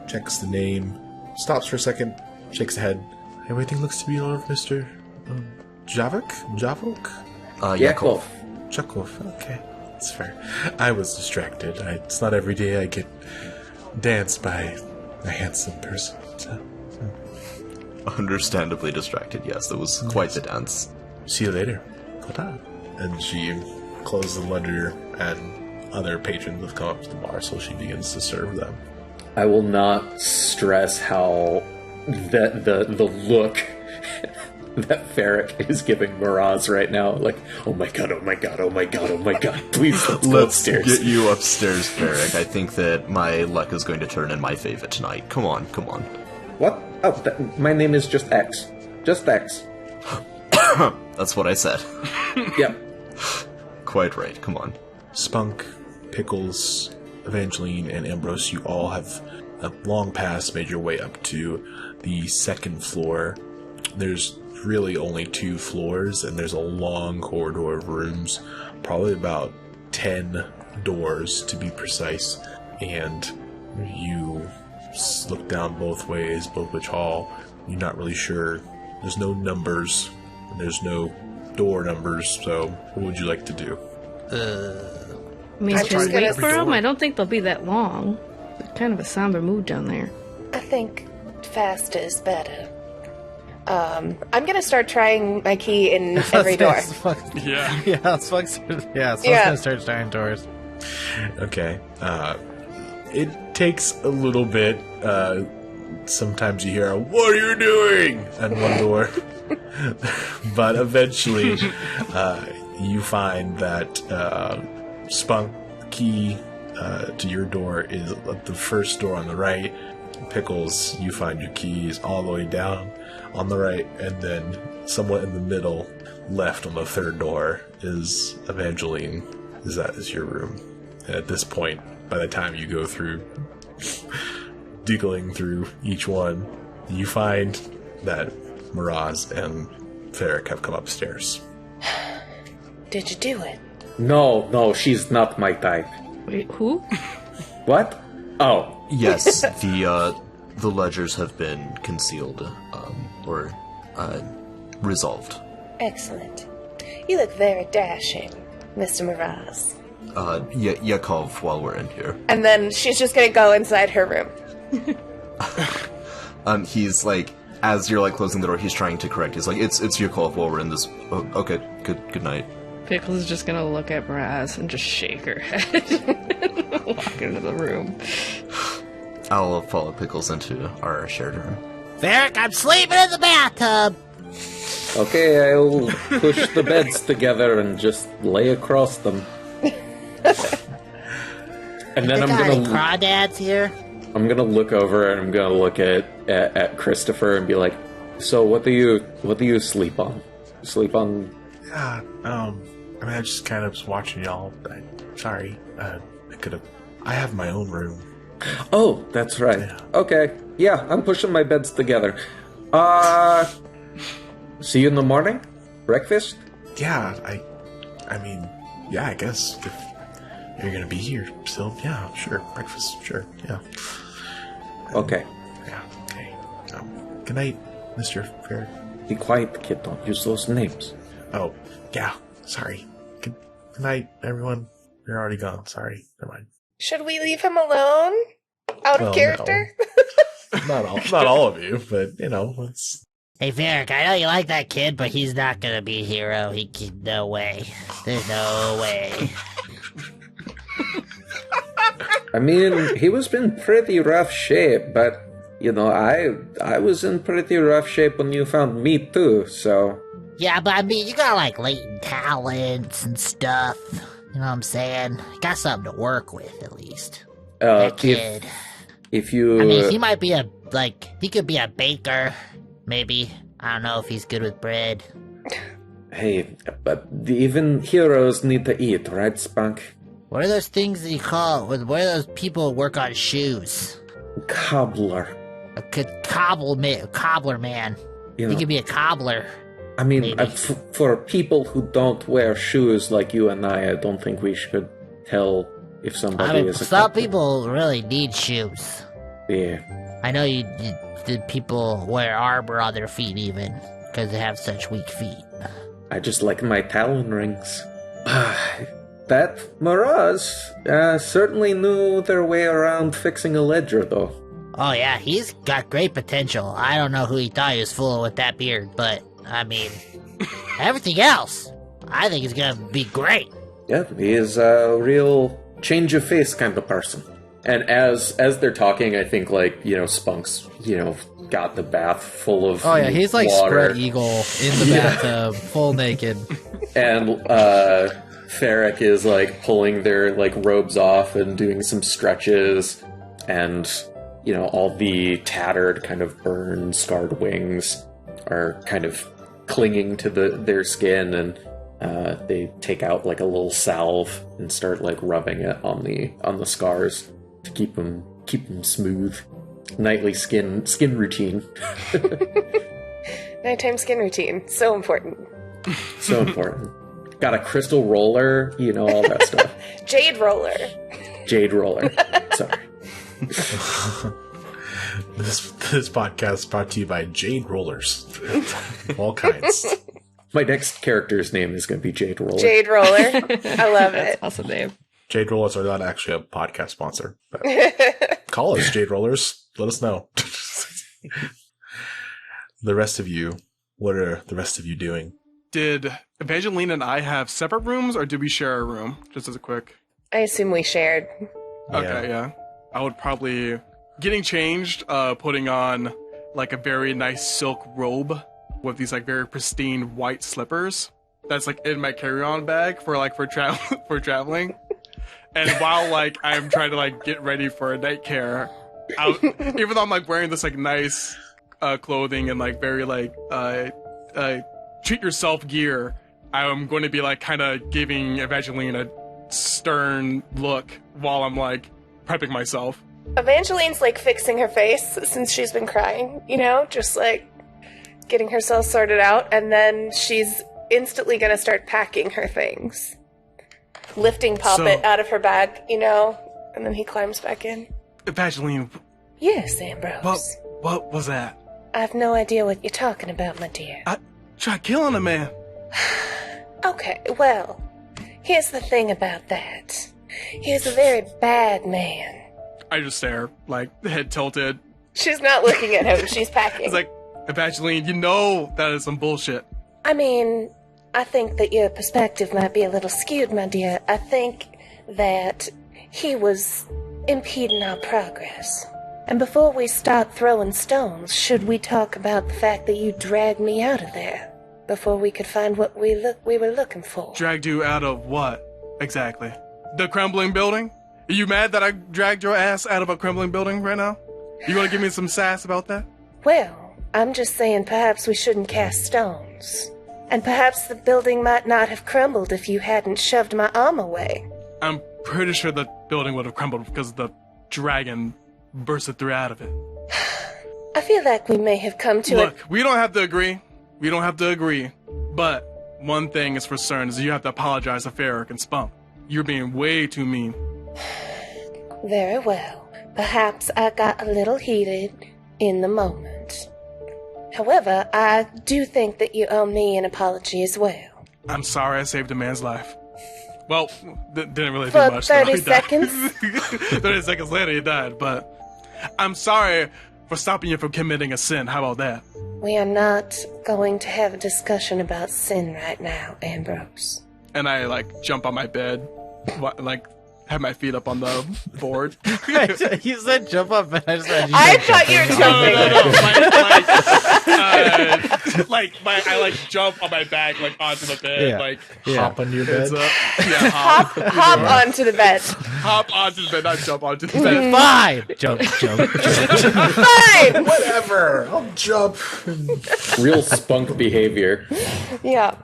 checks the name, stops for a second, shakes the head. Everything looks to be in order, Mr. Javok? Yakov. Chekov, okay. That's fair. I was distracted. It's not every day I get danced by a handsome person. So. Understandably distracted, yes. That was quite the dance. See you later. Ta-ta. And she closes the ledger, and other patrons have come up to the bar, so she begins to serve them. I will not stress how the look that Fyrric is giving Miroz right now. Like, oh my god, oh my god, oh my god, oh my god. Please, let's go upstairs. Get you upstairs, Fyrric. I think that my luck is going to turn in my favor tonight. Come on. What? Oh, my name is just X. Just X. That's what I said. Yep. Quite right. Come on. Spunk, Pkelz, Evangeline, and Ambrose, you all have long past made your way up to the second floor. There's really only 2 floors, and there's a long corridor of rooms, probably about 10 doors to be precise, and you look down both ways, both which hall. You're not really sure. There's no numbers, and there's no door numbers, so what would you like to do? I mean, I'm should just we gonna- wait for them? I don't think they'll be that long. It's kind of a somber mood down there. I think faster is better. I'm gonna start trying my key in every door. Yeah. Yeah, Spunk's Yeah. gonna start trying doors. Okay. It takes a little bit. Sometimes you hear a, "What are you doing?" at one door. But eventually, you find that Spunk key to your door is at the first door on the right. Pkelz, you find your keys all the way down on the right, and then somewhat in the middle, left on the third door, is Evangeline. That is your room. And at this point, by the time you go through, diggling through each one, you find that Miroz and Fyrric have come upstairs. Did you do it? No, she's not my type. Wait, who? What? Oh, Yes, the ledgers have been concealed, or resolved. Excellent. You look very dashing, Mr. Miroz. Yakov, while we're in here. And then she's just gonna go inside her room. He's like, as you're like closing the door, he's trying to correct. He's like, it's Yakov while we're in this. Oh, okay, good night. Pkelz is just gonna look at Miroz and just shake her head. Walk into the room. I'll follow Pkelz into our shared room. Fyrric, I'm sleeping in the bathtub. okay, I'll push the beds together and just lay across them. And then They I'm got any gonna crawdads here? I'm gonna look over and I'm gonna look at Christopher and be like, so what do you sleep on? Sleep on? Yeah, I mean, I just kind of was watching y'all. Sorry, I have my own room. Oh, that's right. Yeah. Okay, yeah, I'm pushing my beds together. See you in the morning? Breakfast? Yeah, I mean, yeah, I guess if you're gonna be here still, yeah, sure, breakfast, sure, yeah. Okay. Yeah, okay. Good night, Mr. Fair. Be quiet, kid. Don't use those names. Oh, yeah, sorry. Good night, everyone. You're already gone, sorry. Never mind. Should we leave him alone? Out Well, of character? Not all of you, but, it's... Hey, Fyrric, I know you like that kid, but he's not gonna be a hero. No way. There's no way. I mean, he was in pretty rough shape, but, I was in pretty rough shape when you found me too, so... Yeah, but I mean, you got like latent talents and stuff. You know what I'm saying? Got something to work with, at least. That kid. If you... I mean, he might be he could be a baker, maybe. I don't know if he's good with bread. Hey, but even heroes need to eat, right, Spunk? What are those things that you call, what are those people who work on shoes? Cobbler. cobbler man. You He know, could be a cobbler. I mean, maybe. for people who don't wear shoes like you and I don't think we should tell if somebody I mean, is a some cobbler. people really need shoes. Yeah. I know the people wear armor on their feet even, because they have such weak feet. I just like my talon rings. That Miroz certainly knew their way around fixing a ledger, though. Oh yeah, he's got great potential. I don't know who he thought he was fooling with that beard, but, I mean, everything else, I think he's gonna be great. Yeah, he is a real change of face kind of person. And as they're talking, I think, like, Spunk's, got the bath full of Oh yeah, he's like water. spread eagle in the bathtub, full naked. And Fyrric is, like, pulling their, like, robes off and doing some stretches. And, all the tattered, kind of burned, scarred wings are kind of clinging to their skin. And they take out, like, a little salve and start, like, rubbing it on the scars to keep them smooth. Nightly skin routine. Nighttime skin routine. So important. So important. Got a crystal roller, all that stuff. Jade roller. Jade roller. Sorry. This podcast is brought to you by Jade Rollers. All kinds. My next character's name is going to be Jade Roller. Jade roller. I love it. Awesome name. Jade Rollers are not actually a podcast sponsor. But call us, Jade Rollers. Let us know. The rest of you, what are the rest of you doing? Did Evangeline and I have separate rooms, or did we share a room? Just as a quick. I assume we shared. Okay, yeah. I would probably getting changed, putting on like a very nice silk robe with these like very pristine white slippers. That's like in my carry-on bag for for traveling. And while like I'm trying to like get ready for a night care, even though I'm like wearing this like nice clothing and like very like treat yourself gear, I'm going to be like kind of giving Evangeline a stern look while I'm like prepping myself. Evangeline's like fixing her face since she's been crying, just like getting herself sorted out, and then she's instantly gonna start packing her things. Lifting Poppet out of her bag, and then he climbs back in. Evangeline, Yes, Ambrose. what was that? I have no idea what you're talking about, my dear. I tried killing a man. Okay, well, here's the thing about that. He was a very bad man. I just stare, like head tilted. She's not looking at him, she's packing. It's like, Evangeline, you know that is some bullshit. I mean, I think that your perspective might be a little skewed, my dear. I think that he was impeding our progress. And before we start throwing stones, should we talk about the fact that you dragged me out of there before we could find what we were looking for? Dragged you out of what? Exactly. The crumbling building? Are you mad that I dragged your ass out of a crumbling building right now? You gonna give me some sass about that? Well, I'm just saying perhaps we shouldn't cast stones. And perhaps the building might not have crumbled if you hadn't shoved my arm away. I'm pretty sure the building would have crumbled because the dragon bursted through out of it. I feel like we may have come to Look, we don't have to agree. We don't have to agree. But one thing is for certain is you have to apologize to Fyrric and Spunk. You're being way too mean. Very well. Perhaps I got a little heated in the moment. However, I do think that you owe me an apology as well. I'm sorry I saved a man's life. Well, didn't really do For much. 30 though. He died. seconds? 30 seconds later, he died. But I'm sorry for stopping you from committing a sin. How about that? We are not going to have a discussion about sin right now, Ambrose. And I, like, jump on my bed, like, have my feet up on the board. You said jump up, and I just said I thought you were jumping. I jump on my back, like, onto the bed, Yeah. like, Hop onto your bed. heads up. Yeah, Hop onto the bed. hop onto the bed, not jump onto the bed. Fine. Jump. Fine! Whatever. I'll jump. Real Spunk behavior. Yeah.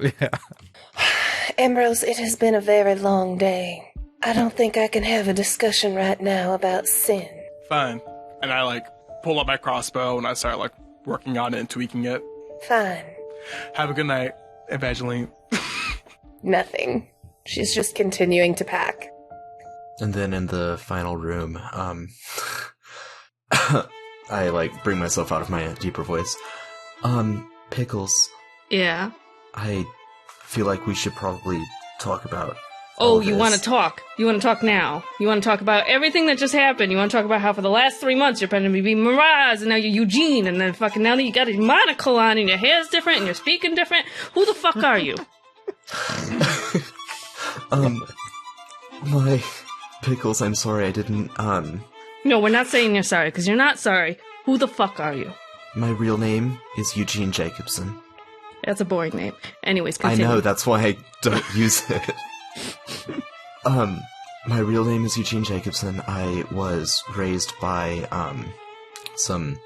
Ambrose, it has been a very long day. I don't think I can have a discussion right now about sin. Fine. And I, like, pull up my crossbow and I start like working on it and tweaking it. Fine. Have a good night, Evangeline. Nothing. She's just continuing to pack. And then in the final room, I like bring myself out of my deeper voice. Pkelz, Yeah. I feel like we should probably talk about. Oh, all you this. want to talk? You want to talk now? You want to talk about everything that just happened? You want to talk about how for the last 3 months you're pretending to be Miroz, and now you're Eugene, and then fucking now that you got a monocle on and your hair's different and you're speaking different? Who the fuck are you? My Pkelz, I'm sorry I didn't, No, we're not saying you're sorry, because you're not sorry. Who the fuck are you? my real name is Eugene Jacobson. That's a boring name. Anyways, continue. I know, that's why I don't use it. My real name is Eugene Jacobson. I was raised by, some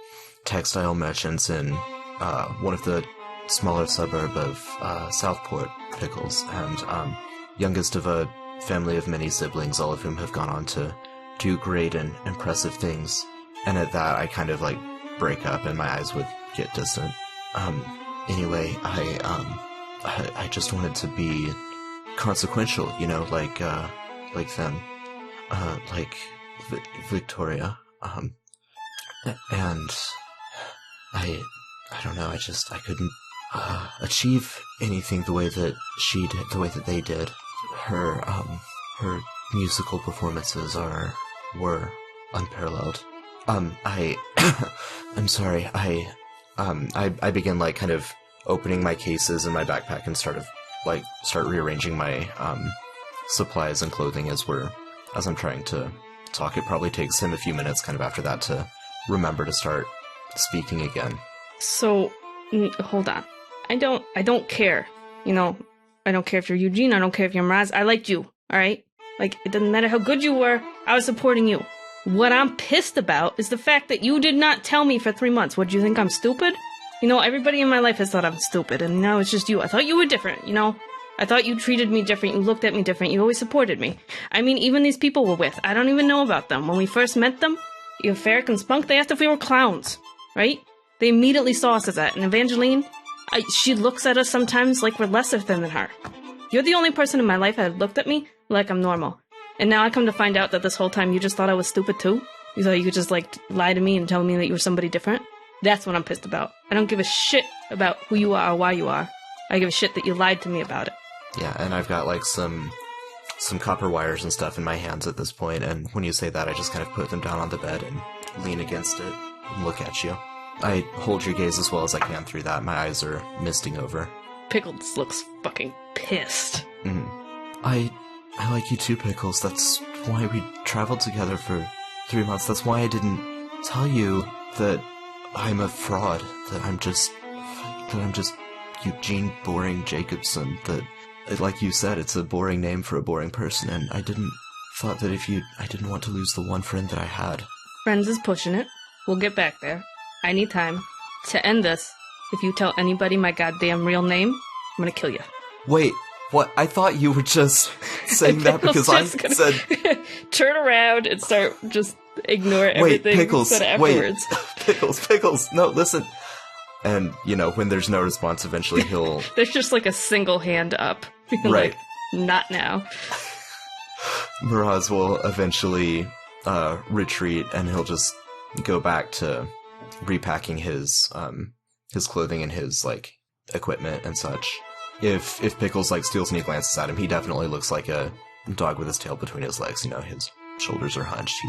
textile merchants in, one of the smaller suburb of, Southport, Pkelz, and, youngest of a family of many siblings, all of whom have gone on to do great and impressive things. And at that, I kind of, like, break up and my eyes would get distant. Anyway, I just wanted to be consequential, you know, like them, like Victoria, and I don't know, I couldn't, achieve anything the way that she did, the way that they did. Her musical performances were unparalleled. I'm sorry, I began, like, kind of opening my cases in my backpack and start rearranging my, supplies and clothing as I'm trying to talk. It probably takes him a few minutes kind of after that to remember to start speaking again. So, hold on. I don't care. You know, I don't care if you're Eugene, I don't care if you're Miroz. I liked you, alright? Like, it doesn't matter how good you were, I was supporting you. What I'm pissed about is the fact that you did not tell me for 3 months. What, do you think I'm stupid? You know, everybody in my life has thought I'm stupid, and now it's just you. I thought you were different, you know? I thought you treated me different, you looked at me different, you always supported me. I mean, even these people we're with, I don't even know about them. When we first met them, you know, Fyrric and Spunk, they asked if we were clowns, right? They immediately saw us as that. And Evangeline, she looks at us sometimes like we're lesser than her. You're the only person in my life that had looked at me like I'm normal. And now I come to find out that this whole time you just thought I was stupid too? You thought you could just, like, lie to me and tell me that you were somebody different? That's what I'm pissed about. I don't give a shit about who you are or why you are. I give a shit that you lied to me about it. Yeah, and I've got, like, some copper wires and stuff in my hands at this point, and when you say that, I just kind of put them down on the bed and lean against it and look at you. I hold your gaze as well as I can through that. My eyes are misting over. Pkelz looks fucking pissed. I like you too, Pkelz. That's why we traveled together for 3 months. That's why I didn't tell you that I'm a fraud, that I'm just Eugene Boring Jacobson, that, like you said, it's a boring name for a boring person, and I didn't want to lose the one friend that I had. Friends is pushing it. We'll get back there. I need time. To end this, if you tell anybody my goddamn real name, I'm gonna kill you. Wait, what? I thought you were just saying that because I said... Turn around and start just ignore everything Pkelz, said afterwards. Pkelz, no, listen. And, you know, when there's no response, eventually he'll... There's just like a single hand up. Right. Like, not now. Miroz will eventually retreat, and he'll just go back to repacking his clothing and his, like, equipment and such. If Pkelz, like, steals any glances at him, he definitely looks like a dog with his tail between his legs. You know, his shoulders are hunched.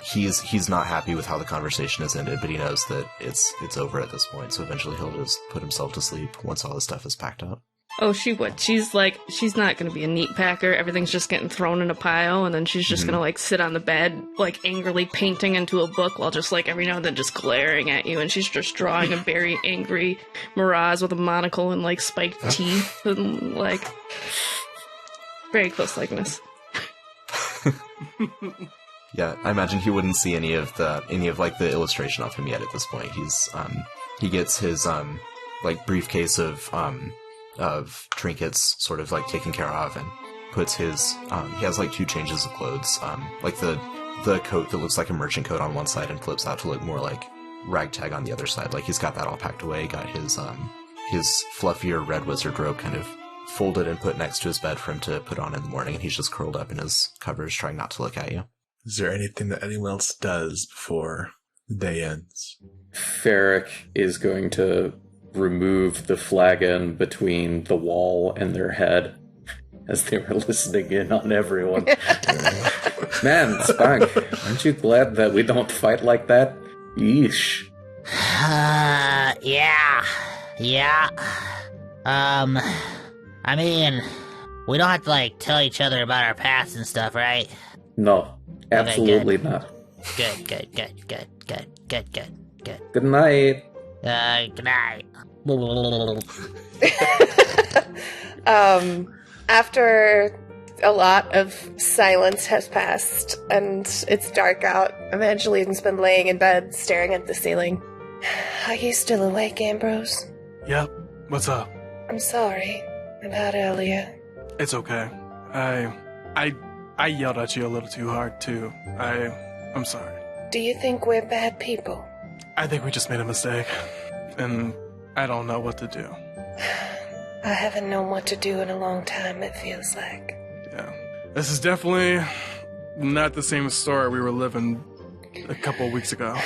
He's not happy with how the conversation has ended, but he knows that it's over at this point. So eventually he'll just put himself to sleep once all his stuff is packed up. Oh, she would. She's not gonna be a neat packer. Everything's just getting thrown in a pile, and then she's just gonna, like, sit on the bed, like, angrily painting into a book while just, like, every now and then just glaring at you, and she's just drawing a very angry Miroz with a monocle and, like, spiked teeth, and, like, very close likeness. Yeah, I imagine he wouldn't see any of like the illustration of him yet at this point. He gets his like briefcase of trinkets sort of like taken care of, and puts his he has like 2 changes of clothes, like the coat that looks like a merchant coat on one side and flips out to look more like ragtag on the other side. Like, he's got that all packed away, got his fluffier red wizard robe kind of folded and put next to his bed for him to put on in the morning, and he's just curled up in his covers trying not to look at you. Is there anything that anyone else does before the day ends? Fyrric is going to remove the flagon between the wall and their head as they were listening in on everyone. Man, Spunk, aren't you glad that we don't fight like that? Yeesh. Yeah. I mean, we don't have to, like, tell each other about our past and stuff, right? No, absolutely good. not. Good. Good night. Good night. After a lot of silence has passed and it's dark out, Evangeline's been laying in bed staring at the ceiling. Are you still awake, Ambrose? Yep. What's up? I'm sorry about earlier. It's okay. I yelled at you a little too hard too. I'm sorry. Do you think we're bad people? I think we just made a mistake, and I don't know what to do. I haven't known what to do in a long time, it feels like. Yeah. This is definitely not the same story we were living a couple of weeks ago.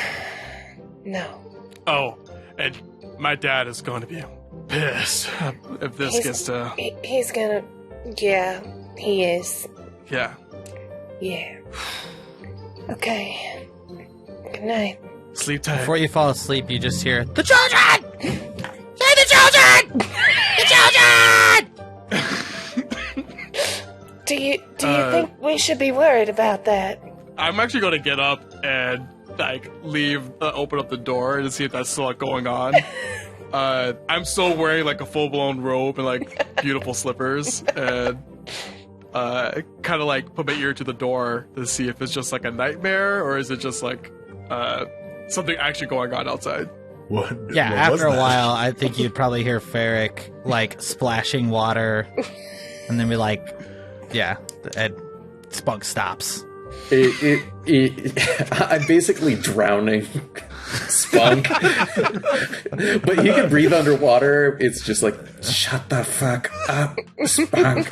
No. Oh, and my dad is going to be pissed if this gets to... He's gonna... Yeah, he is. Yeah. Yeah. Okay. Good night. Sleep tight. Before you fall asleep, you just hear, "The children! Say the children! The children!" Do you think we should be worried about that? I'm actually going to get up and, like, open up the door to see if that's still, like, going on. I'm still wearing, like, a full-blown robe and, like, beautiful slippers, and kind of, like, put my ear to the door to see if it's just, like, a nightmare, or is it just, like, something actually going on outside. What? Yeah, what after a was that? while, I think you'd probably hear Fyrric, like, splashing water, and then be like, yeah, and Spunk stops. I'm basically drowning Spunk. But he can breathe underwater. It's just like, shut the fuck up, Spunk.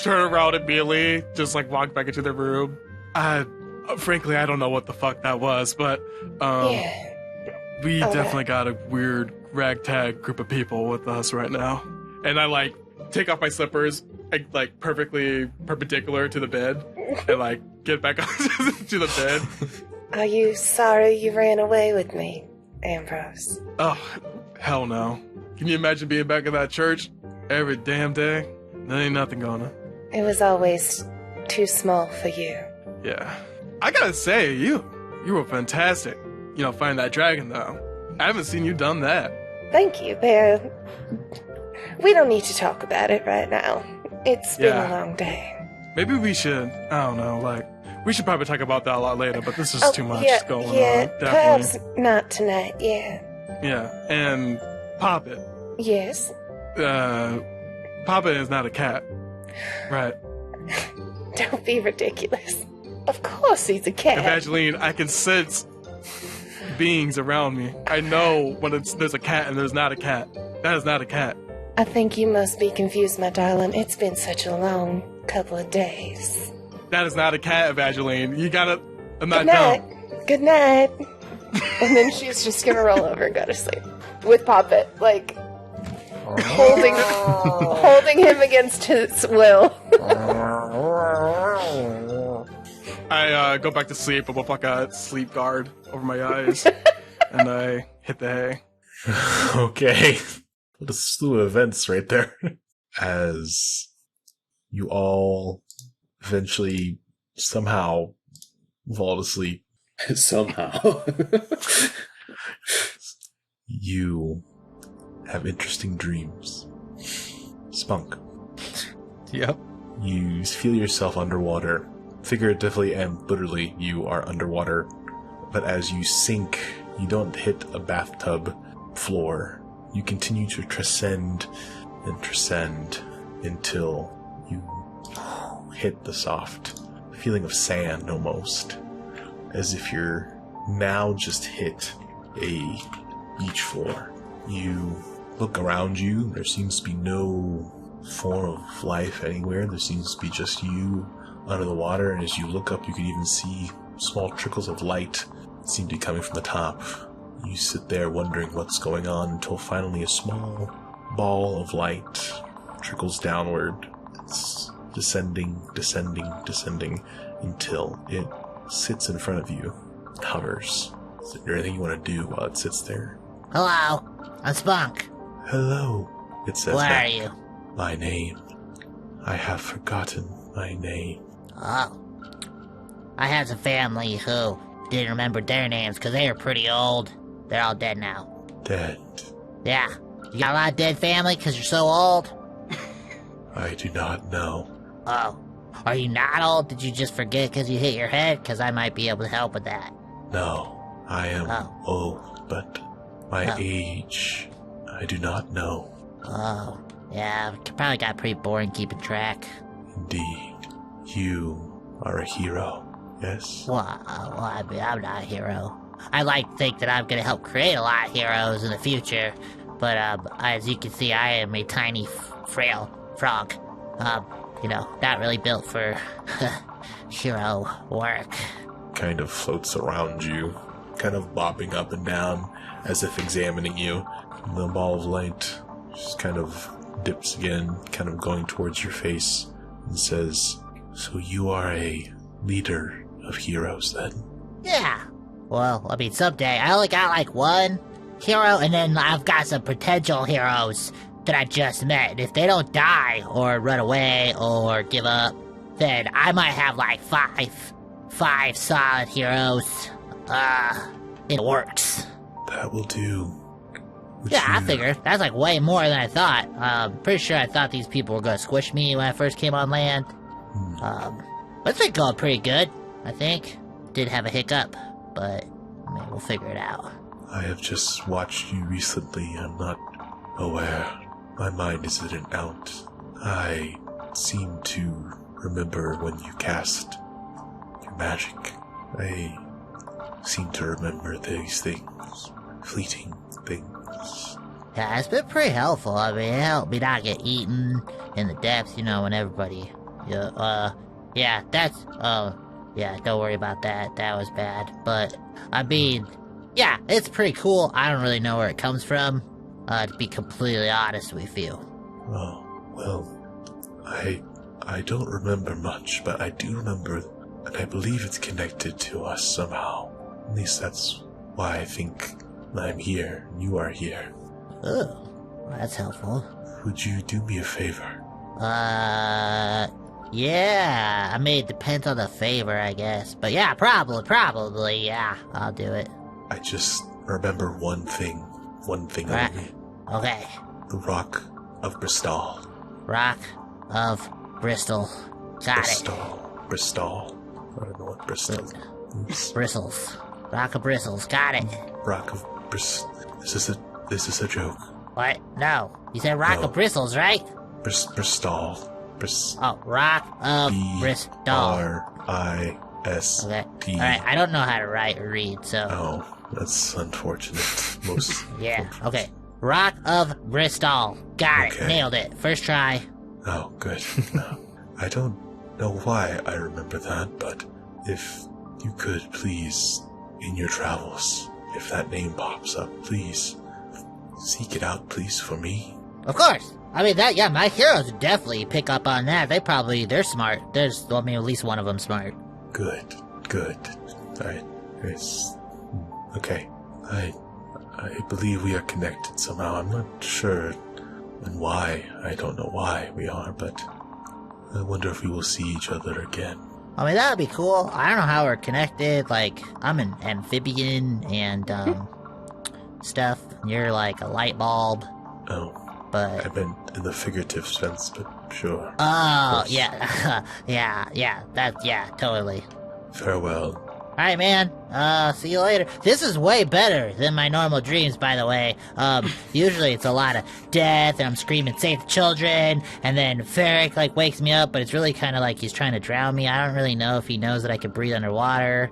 Turn around immediately, just, like, walk back into the room. Frankly, I don't know what the fuck that was, but we definitely got a weird ragtag group of people with us right now. And I, like, take off my slippers, like, perfectly perpendicular to the bed, and, like, get back onto the bed. Are you sorry you ran away with me, Ambrose? Oh, hell no. Can you imagine being back in that church every damn day? There ain't nothing gonna. It was always too small for you. Yeah. I gotta say, you were fantastic. You know, finding that dragon, though. I haven't seen you done that. Thank you, Bear. We don't need to talk about it right now. It's been a long day. Maybe we should, I don't know, like, we should probably talk about that a lot later, but this is too much going on. Definitely. Perhaps not tonight, yeah. Yeah, and Poppet. Yes? Poppet is not a cat. Right. Don't be ridiculous. Of course he's a cat. Evangeline, I can sense beings around me. I know when there's a cat and there's not a cat. That is not a cat. I think you must be confused, my darling. It's been such a long couple of days. That is not a cat, Evangeline. You gotta... I'm not Good night. dumb. Good night. And then she's just gonna roll over and go to sleep. With Poppet, like, holding him against his will. I go back to sleep with like a sleep guard over my eyes, and I hit the hay. Okay. What a slew of events right there. As you all eventually somehow fall asleep. Somehow. You have interesting dreams. Spunk. Yep. You feel yourself underwater. Figuratively and literally, you are underwater. But as you sink, you don't hit a bathtub floor. You continue to transcend and transcend until you hit the soft feeling of sand almost. as if you're now just hit a beach floor. You look around you. There seems to be no form of life anywhere. There seems to be just you under the water, and as you look up, you can even see small trickles of light that seem to be coming from the top. You sit there wondering what's going on until finally a small ball of light trickles downward. It's descending until it sits in front of you, hovers. Is there anything you want to do while it sits there? Hello, I'm Spunk. Hello, it says. Where back. are you? My name. I have forgotten my name. Oh. I had some family who didn't remember their names because they were pretty old. They're all dead now. Dead. Yeah. You got a lot of dead family because you're so old? I do not know. Oh. Are you not old? Did you just forget because you hit your head? Because I might be able to help with that. No, I am old, but my age, I do not know. Oh. Yeah, probably got pretty boring keeping track. Indeed. You are a hero, yes? Well, I mean, I'm not a hero. I like to think that I'm going to help create a lot of heroes in the future, but as you can see, I am a tiny, frail frog. Not really built for hero work. Kind of floats around you, kind of bobbing up and down as if examining you. And the ball of light just kind of dips again, kind of going towards your face, and says, "So you are a leader of heroes, then?" Yeah. Well, I mean, someday. I only got, like, one hero, and then I've got some potential heroes that I just met. And if they don't die, or run away, or give up, then I might have, like, five solid heroes, in the works. That will do. I figured. That's, like, way more than I thought. Pretty sure I thought these people were gonna squish me when I first came on land. But it's been going pretty good, I think. Did have a hiccup, but I mean, we'll figure it out. I have just watched you recently. I'm not aware. My mind isn't out. I seem to remember when you cast your magic. I seem to remember these things. Fleeting things. Yeah, it's been pretty helpful. I mean, it helped me not get eaten in the depths, when everybody... don't worry about that. That was bad. But, I mean, yeah, it's pretty cool. I don't really know where it comes from, to be completely honest with you. Oh, well, I don't remember much, but I do remember, and I believe it's connected to us somehow. At least that's why I think I'm here, and you are here. Oh, that's helpful. Would you do me a favor? Yeah, I mean, it depends on the favor, I guess. But yeah, probably, yeah, I'll do it. I just remember one thing Right. only. Okay. The Rock of Bristol. Rock of Bristol. Got it. Bristol. I don't know what Bristol is. Bristles. Rock of Bristles. Got it. Rock of Bristol. This is a joke. What? No. You said Rock No. of Bristles, right? Bristol. Oh, Rock of Bristol. B-R-I-S-T. Okay. Alright, I don't know how to write or read, so... Oh, that's unfortunate. Most... Yeah, okay. Rock of Bristol. Got it. Okay. Nailed it. First try. Oh, good. I don't know why I remember that, but if you could please, in your travels, if that name pops up, please seek it out, please, for me. Of course. I mean, my heroes would definitely pick up on that. They're smart. At least one of them smart. Good. Okay. I believe we are connected somehow. I'm not sure and why. I don't know why we are, but I wonder if we will see each other again. I mean, that would be cool. I don't know how we're connected. Like, I'm an amphibian and, stuff. You're like a light bulb. Oh. But... I meant in the figurative sense, but sure. Oh, yeah. yeah, totally. Farewell. Alright, man. See you later. This is way better than my normal dreams, by the way. Usually it's a lot of death, and I'm screaming, save the children, and then Fyrric, like, wakes me up, but it's really kind of like he's trying to drown me. I don't really know if he knows that I can breathe underwater.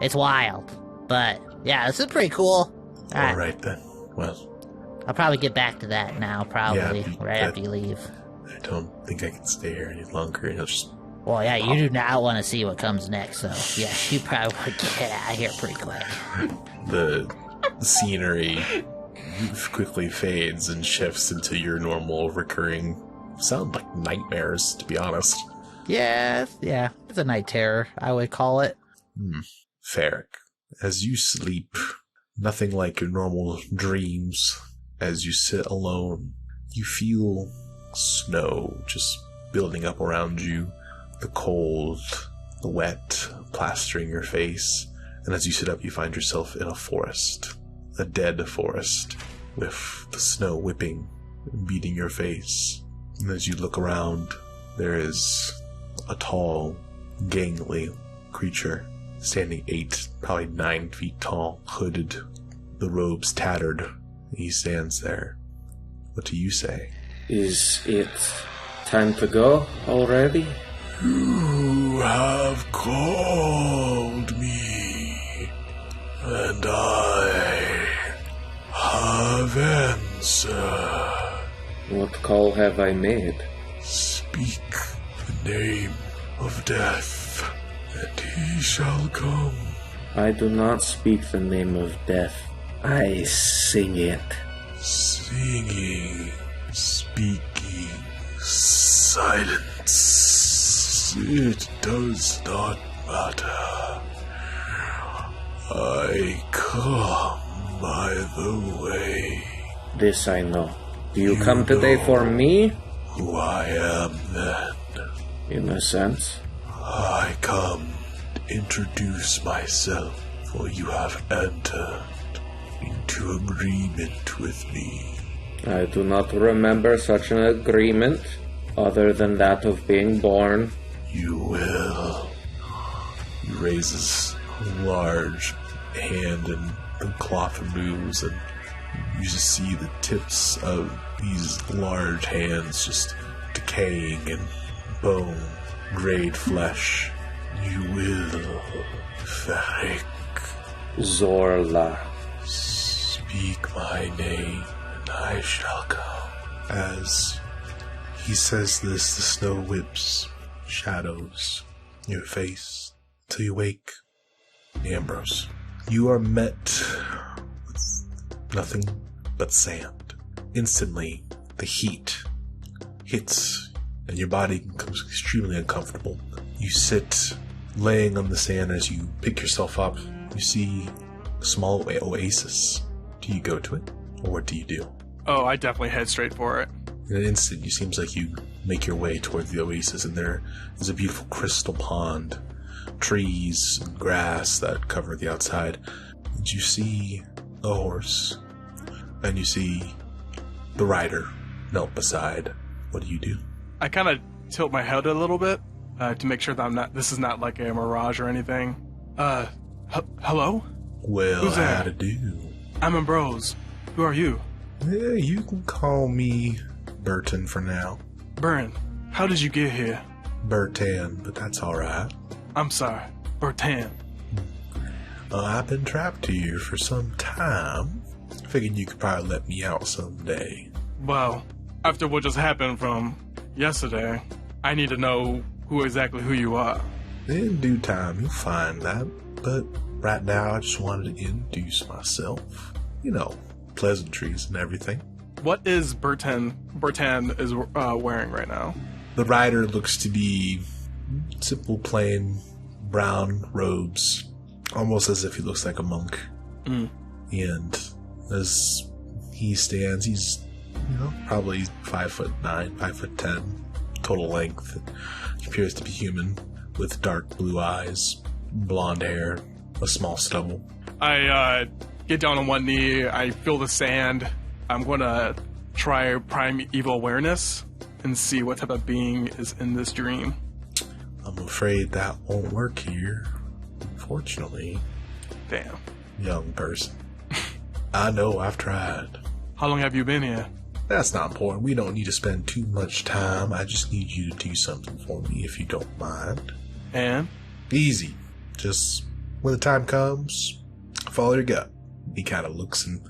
It's wild. But, yeah, this is pretty cool. All right, then. Well, I'll probably get back to that now, probably, after you leave. I don't think I can stay here any longer. I'll just... Well, yeah, you do not want to see what comes next, so yeah, you probably would get out of here pretty quick. The scenery quickly fades and shifts into your normal recurring sound like nightmares, to be honest. Yeah, it's a night terror, I would call it. Fyrric, as you sleep, nothing like your normal dreams. As you sit alone, you feel snow just building up around you. The cold, the wet, plastering your face. And as you sit up, you find yourself in a forest. A dead forest, with the snow whipping and beating your face. And as you look around, there is a tall, gangly creature, standing 8, probably 9 feet tall, hooded, the robes tattered. He stands there. What do you say? Is it time to go already? You have called me, and I have answered. What call have I made? Speak the name of death, and he shall come. I do not speak the name of death. I sing it. Singing, speaking, silence. It does not matter. I come by the way. This I know. Do you come today for me? Who I am then. In a sense. I come to introduce myself, for you have entered into agreement with me. I do not remember such an agreement, other than that of being born. You will. He raises a large hand and the cloth moves, and you just see the tips of these large hands just decaying and bone, grayed flesh. You will, Fyrric. Zorla. Speak my name, and I shall come. As he says this, the snow whips shadows your face till you wake. Ambrose, you are met with nothing but sand. Instantly, the heat hits and your body becomes extremely uncomfortable. You sit laying on the sand. As you pick yourself up, you see a small oasis. Do you go to it, or what do you do? Oh, I definitely head straight for it. In an instant, it seems like you make your way toward the oasis, and there is a beautiful crystal pond, trees and grass that cover the outside. And you see a horse, and you see the rider knelt beside. What do you do? I kind of tilt my head a little bit to make sure that this is not like a mirage or anything. Hello? Well, Who's how that? to do? I'm Ambrose. Who are you? Yeah, you can call me Burton for now. Burn. How did you get here? Burtan, but that's alright. I'm sorry. Burtan. I've been trapped here for some time. Figured you could probably let me out someday. Well, after what just happened from yesterday, I need to know who you are. In due time, you'll find that. But right now, I just wanted to introduce myself. You know, pleasantries and everything. What is Burtan is wearing right now? The rider looks to be simple, plain, brown robes, almost as if he looks like a monk. And as he stands, he's, probably 5'9", 5'10", total length. He appears to be human, with dark blue eyes, blonde hair, a small stubble. I get down on one knee, I feel the sand. I'm gonna try primeval awareness and see what type of being is in this dream. I'm afraid that won't work here. Unfortunately, Damn. young person. I know, I've tried. How long have you been here? That's not important. We don't need to spend too much time. I just need you to do something for me if you don't mind. And? Easy. Just when the time comes, follow your gut. He kind of looks and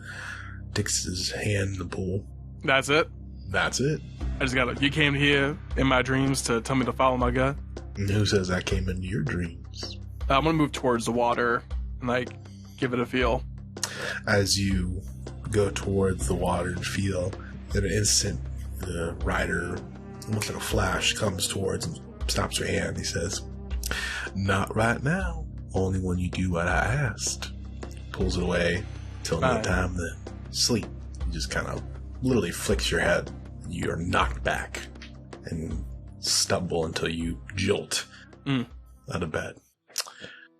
sticks his hand in the pool. That's it? That's it. I just you came here in my dreams to tell me to follow my gut? And who says I came into your dreams? I'm gonna move towards the water and, like, give it a feel. As you go towards the water and feel, in an instant, the rider, almost like a flash, comes towards and stops her hand. He says, "Not right now. Only when you do what I asked." Pulls it away till no time to sleep. You just kind of literally flicks your head. You are knocked back and stumble until you jolt out of bed.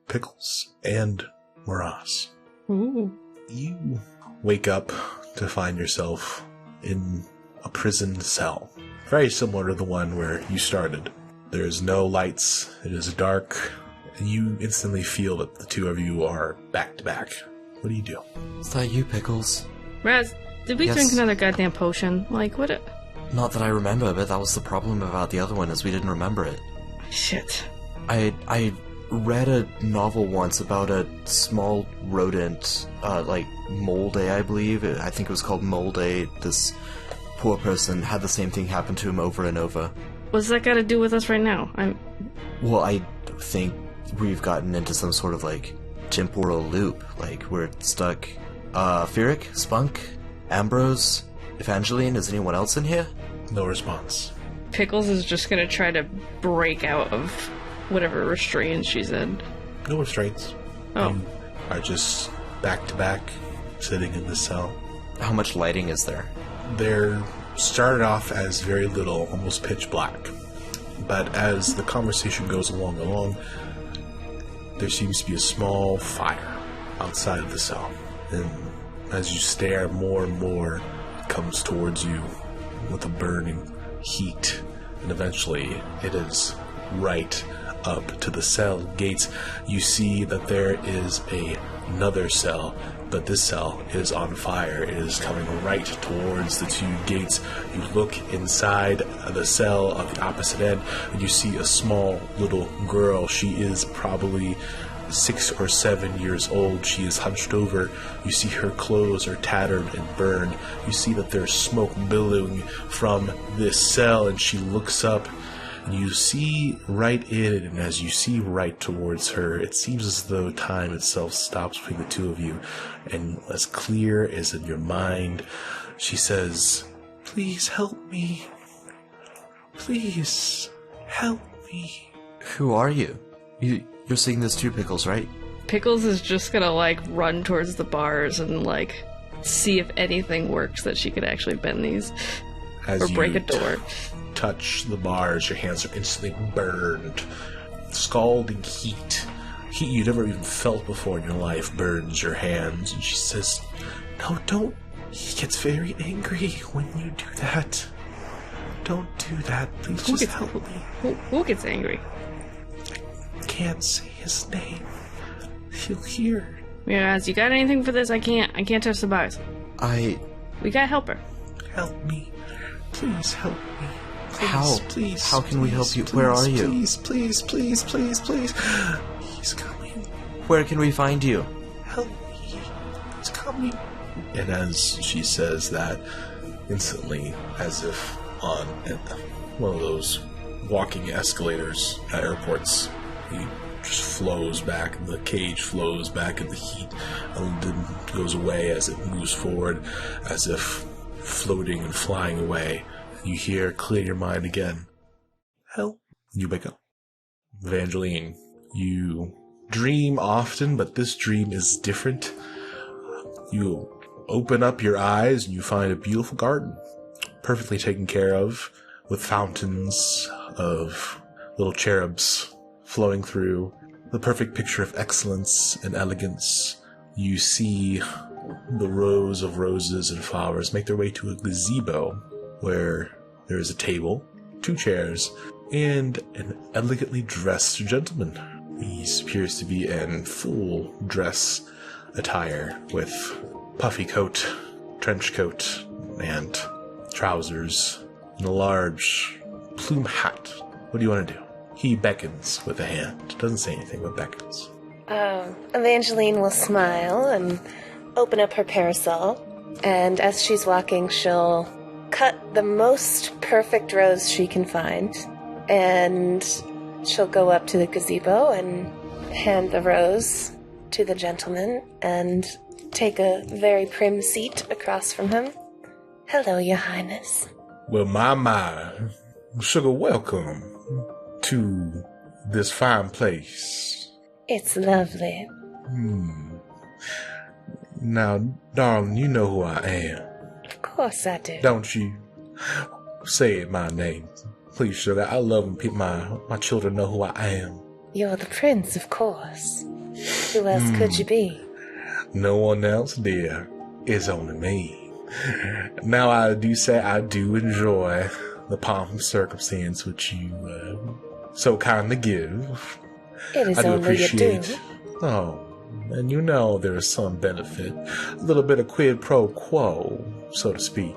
Pkelz and Miroz. Ooh. You wake up to find yourself in a prison cell. Very similar to the one where you started. There's no lights, it is dark, and you instantly feel that the two of you are back to back. What do you do? Is that you, Pkelz? Raz, did we Yes. drink another goddamn potion? Like, what? Not that I remember, but that was the problem about the other one, is we didn't remember it. Shit. I read a novel once about a small rodent, like Molday, I believe. I think it was called Molday. This poor person had the same thing happen to him over and over. What's that got to do with us right now? Well, I think we've gotten into some sort of, like, temporal loop. Like, we're stuck. Fyrric? Spunk? Ambrose? Evangeline? Is anyone else in here? No response. Pkelz is just gonna try to break out of whatever restraints she's in. No restraints. Oh. You are just back to back, sitting in the cell. How much lighting is there? They're started off as very little, almost pitch black. But as the conversation goes along, there seems to be a small fire outside of the cell. And as you stare, more and more it comes towards you with a burning heat. And eventually it is right up to the cell gates. You see that there is another cell, but this cell is on fire. It is coming right towards the two gates. You look inside the cell of the opposite end, and you see a small little girl. She is probably 6 or 7 years old. She is hunched over. You see her clothes are tattered and burned. You see that there's smoke billowing from this cell, and she looks up. You see right in it, and as you see right towards her, it seems as though time itself stops between the two of you, and as clear as in your mind, she says, "Please help me. Please help me." Who are you? You're seeing this too, Pkelz, right? Pkelz is just gonna, like, run towards the bars and, like, see if anything works that she could actually bend these. As or break you a door. Touch the bars, your hands are instantly burned. Scalding heat you've never even felt before in your life burns your hands. And she says, "No, don't." He gets very angry when you do that. Don't do that. Please just help me. Who gets angry? I can't say his name. He'll hear. Miroz, you got anything for this? I can't touch the bars. We gotta help her. Help me. Please help me. Please, How? Please. How can we help please, you? Please, Where are you? Please. He's coming. Where can we find you? Help me. He's coming. And as she says that, instantly, as if on one of those walking escalators at airports, he just flows back, and the cage flows back in the heat, and then goes away as it moves forward, as if floating and flying away. You hear, clear your mind again. Help. You wake up. Evangeline, you dream often, but this dream is different. You open up your eyes and you find a beautiful garden, perfectly taken care of, with fountains of little cherubs flowing through. The perfect picture of excellence and elegance. You see the rows of roses and flowers make their way to a gazebo, where there is a table, 2 chairs, and an elegantly dressed gentleman. He appears to be in full dress attire with puffy coat, trench coat, and trousers, and a large plume hat. What do you want to do? He beckons with a hand. Doesn't say anything, but beckons. Evangeline will smile and open up her parasol, and as she's walking, she'll cut the most perfect rose she can find, and she'll go up to the gazebo and hand the rose to the gentleman and take a very prim seat across from him. Hello, Your Highness. Well, my, sugar, welcome to this fine place. It's lovely. Now, darling, you know who I am. Of course I do. Don't you? Say my name. Please, sugar. I love when people, my children know who I am. You're the prince, of course. Who else could you be? No one else, dear. It's only me. Now, I do say I do enjoy the pomp and circumstance which you so kindly give. It is I do only appreciate. your due. Oh, and you know there is some benefit, a little bit of quid pro quo, so to speak.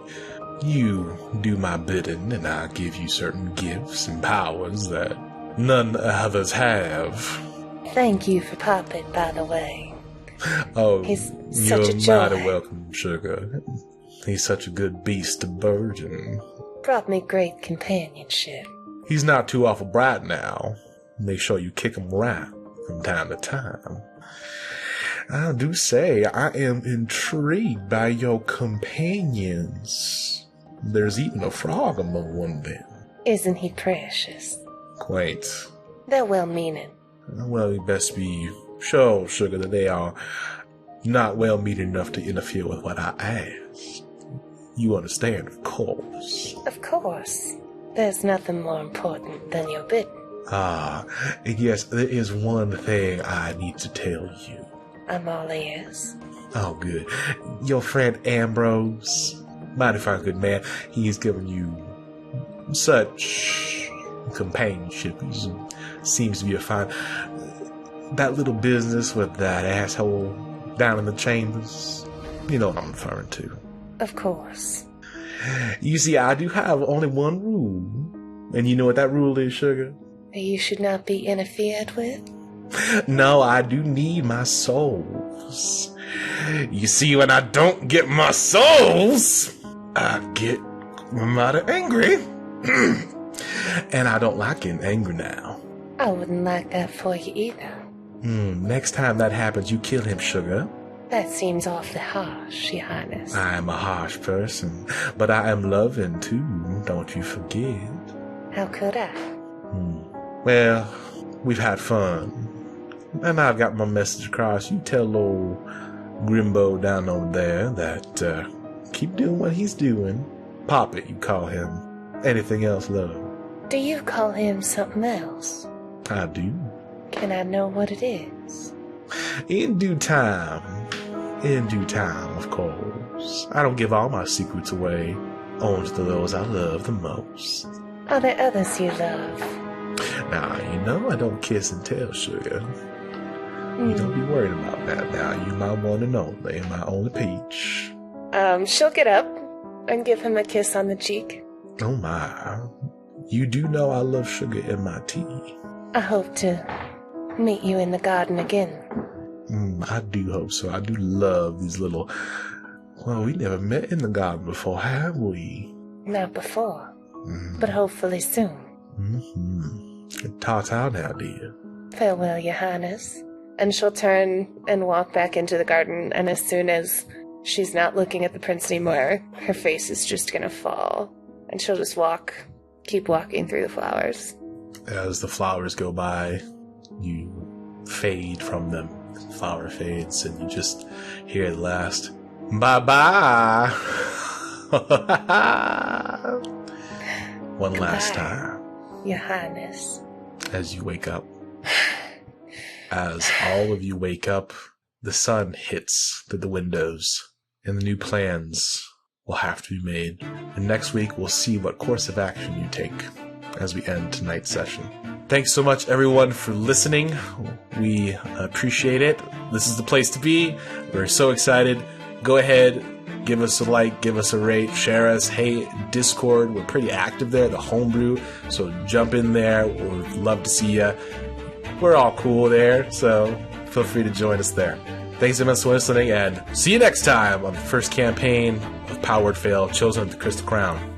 You do my bidding, and I give you certain gifts and powers that none others have. Thank you for Poppet, by the way. Oh, He's such you're a joy. mighty welcome, sugar. He's such a good beast of burden. Brought me great companionship. He's not too awful bright now. Make sure you kick him around from time to time. I do say I am intrigued by your companions. There's even a frog among one of them. Isn't he precious? Quaint. They're well-meaning. Well, you best be sure, sugar, that they are not well-meaning enough to interfere with what I ask. You understand, of course. Of course. There's nothing more important than your bidding. Ah, yes, there is one thing I need to tell you. I'm all ears. Oh, good. Your friend Ambrose, mighty fine good man, he's given you such companionship. He seems to be a fine... That little business with that asshole down in the chambers, you know what I'm referring to. Of course. You see, I do have only one rule. And you know what that rule is, sugar? You should not be interfered with. No, I do need my souls. You see, when I don't get my souls, I get mighty angry. And I don't like getting angry now. I wouldn't like that for you either. Next time that happens, you kill him, sugar. That seems awfully harsh, Your Highness. I am a harsh person, but I am loving too, don't you forget. How could I? Well, we've had fun, and I've got my message across. You tell old Grimbo down over there that keep doing what he's doing. Poppet, you call him. Anything else, love? Do you call him something else? I do. Can I know what it is? In due time. In due time, of course. I don't give all my secrets away, only to those I love the most. Are there others you love? Now, you know I don't kiss and tell, sugar. You don't be worried about that now. You my one and only, my only peach. She'll get up and give him a kiss on the cheek. Oh my. You do know I love sugar in my tea. I hope to meet you in the garden again. I do hope so. I do love these little... Well, we never met in the garden before, have we? Not before, but hopefully soon. Ta-ta now, dear. Farewell, Your Highness. And she'll turn and walk back into the garden, and as soon as she's not looking at the prince anymore, her face is just gonna fall. And she'll just keep walking through the flowers. As the flowers go by, you fade from them. The flower fades, and you just hear the last, bye-bye. One last time. Your Highness. As you wake up. As all of you wake up, the sun hits through the windows, and the new plans will have to be made. And next week, we'll see what course of action you take as we end tonight's session. Thanks so much, everyone, for listening. We appreciate it. This is the place to be. We're so excited. Go ahead, give us a like, give us a rate, share us. Hey, Discord, we're pretty active there, the Homebrew, so jump in there. We'd love to see you. We're all cool there, so feel free to join us there. Thanks so much for listening, and see you next time on the first campaign of Power Word Fail, Chosen of the Crystal Crown.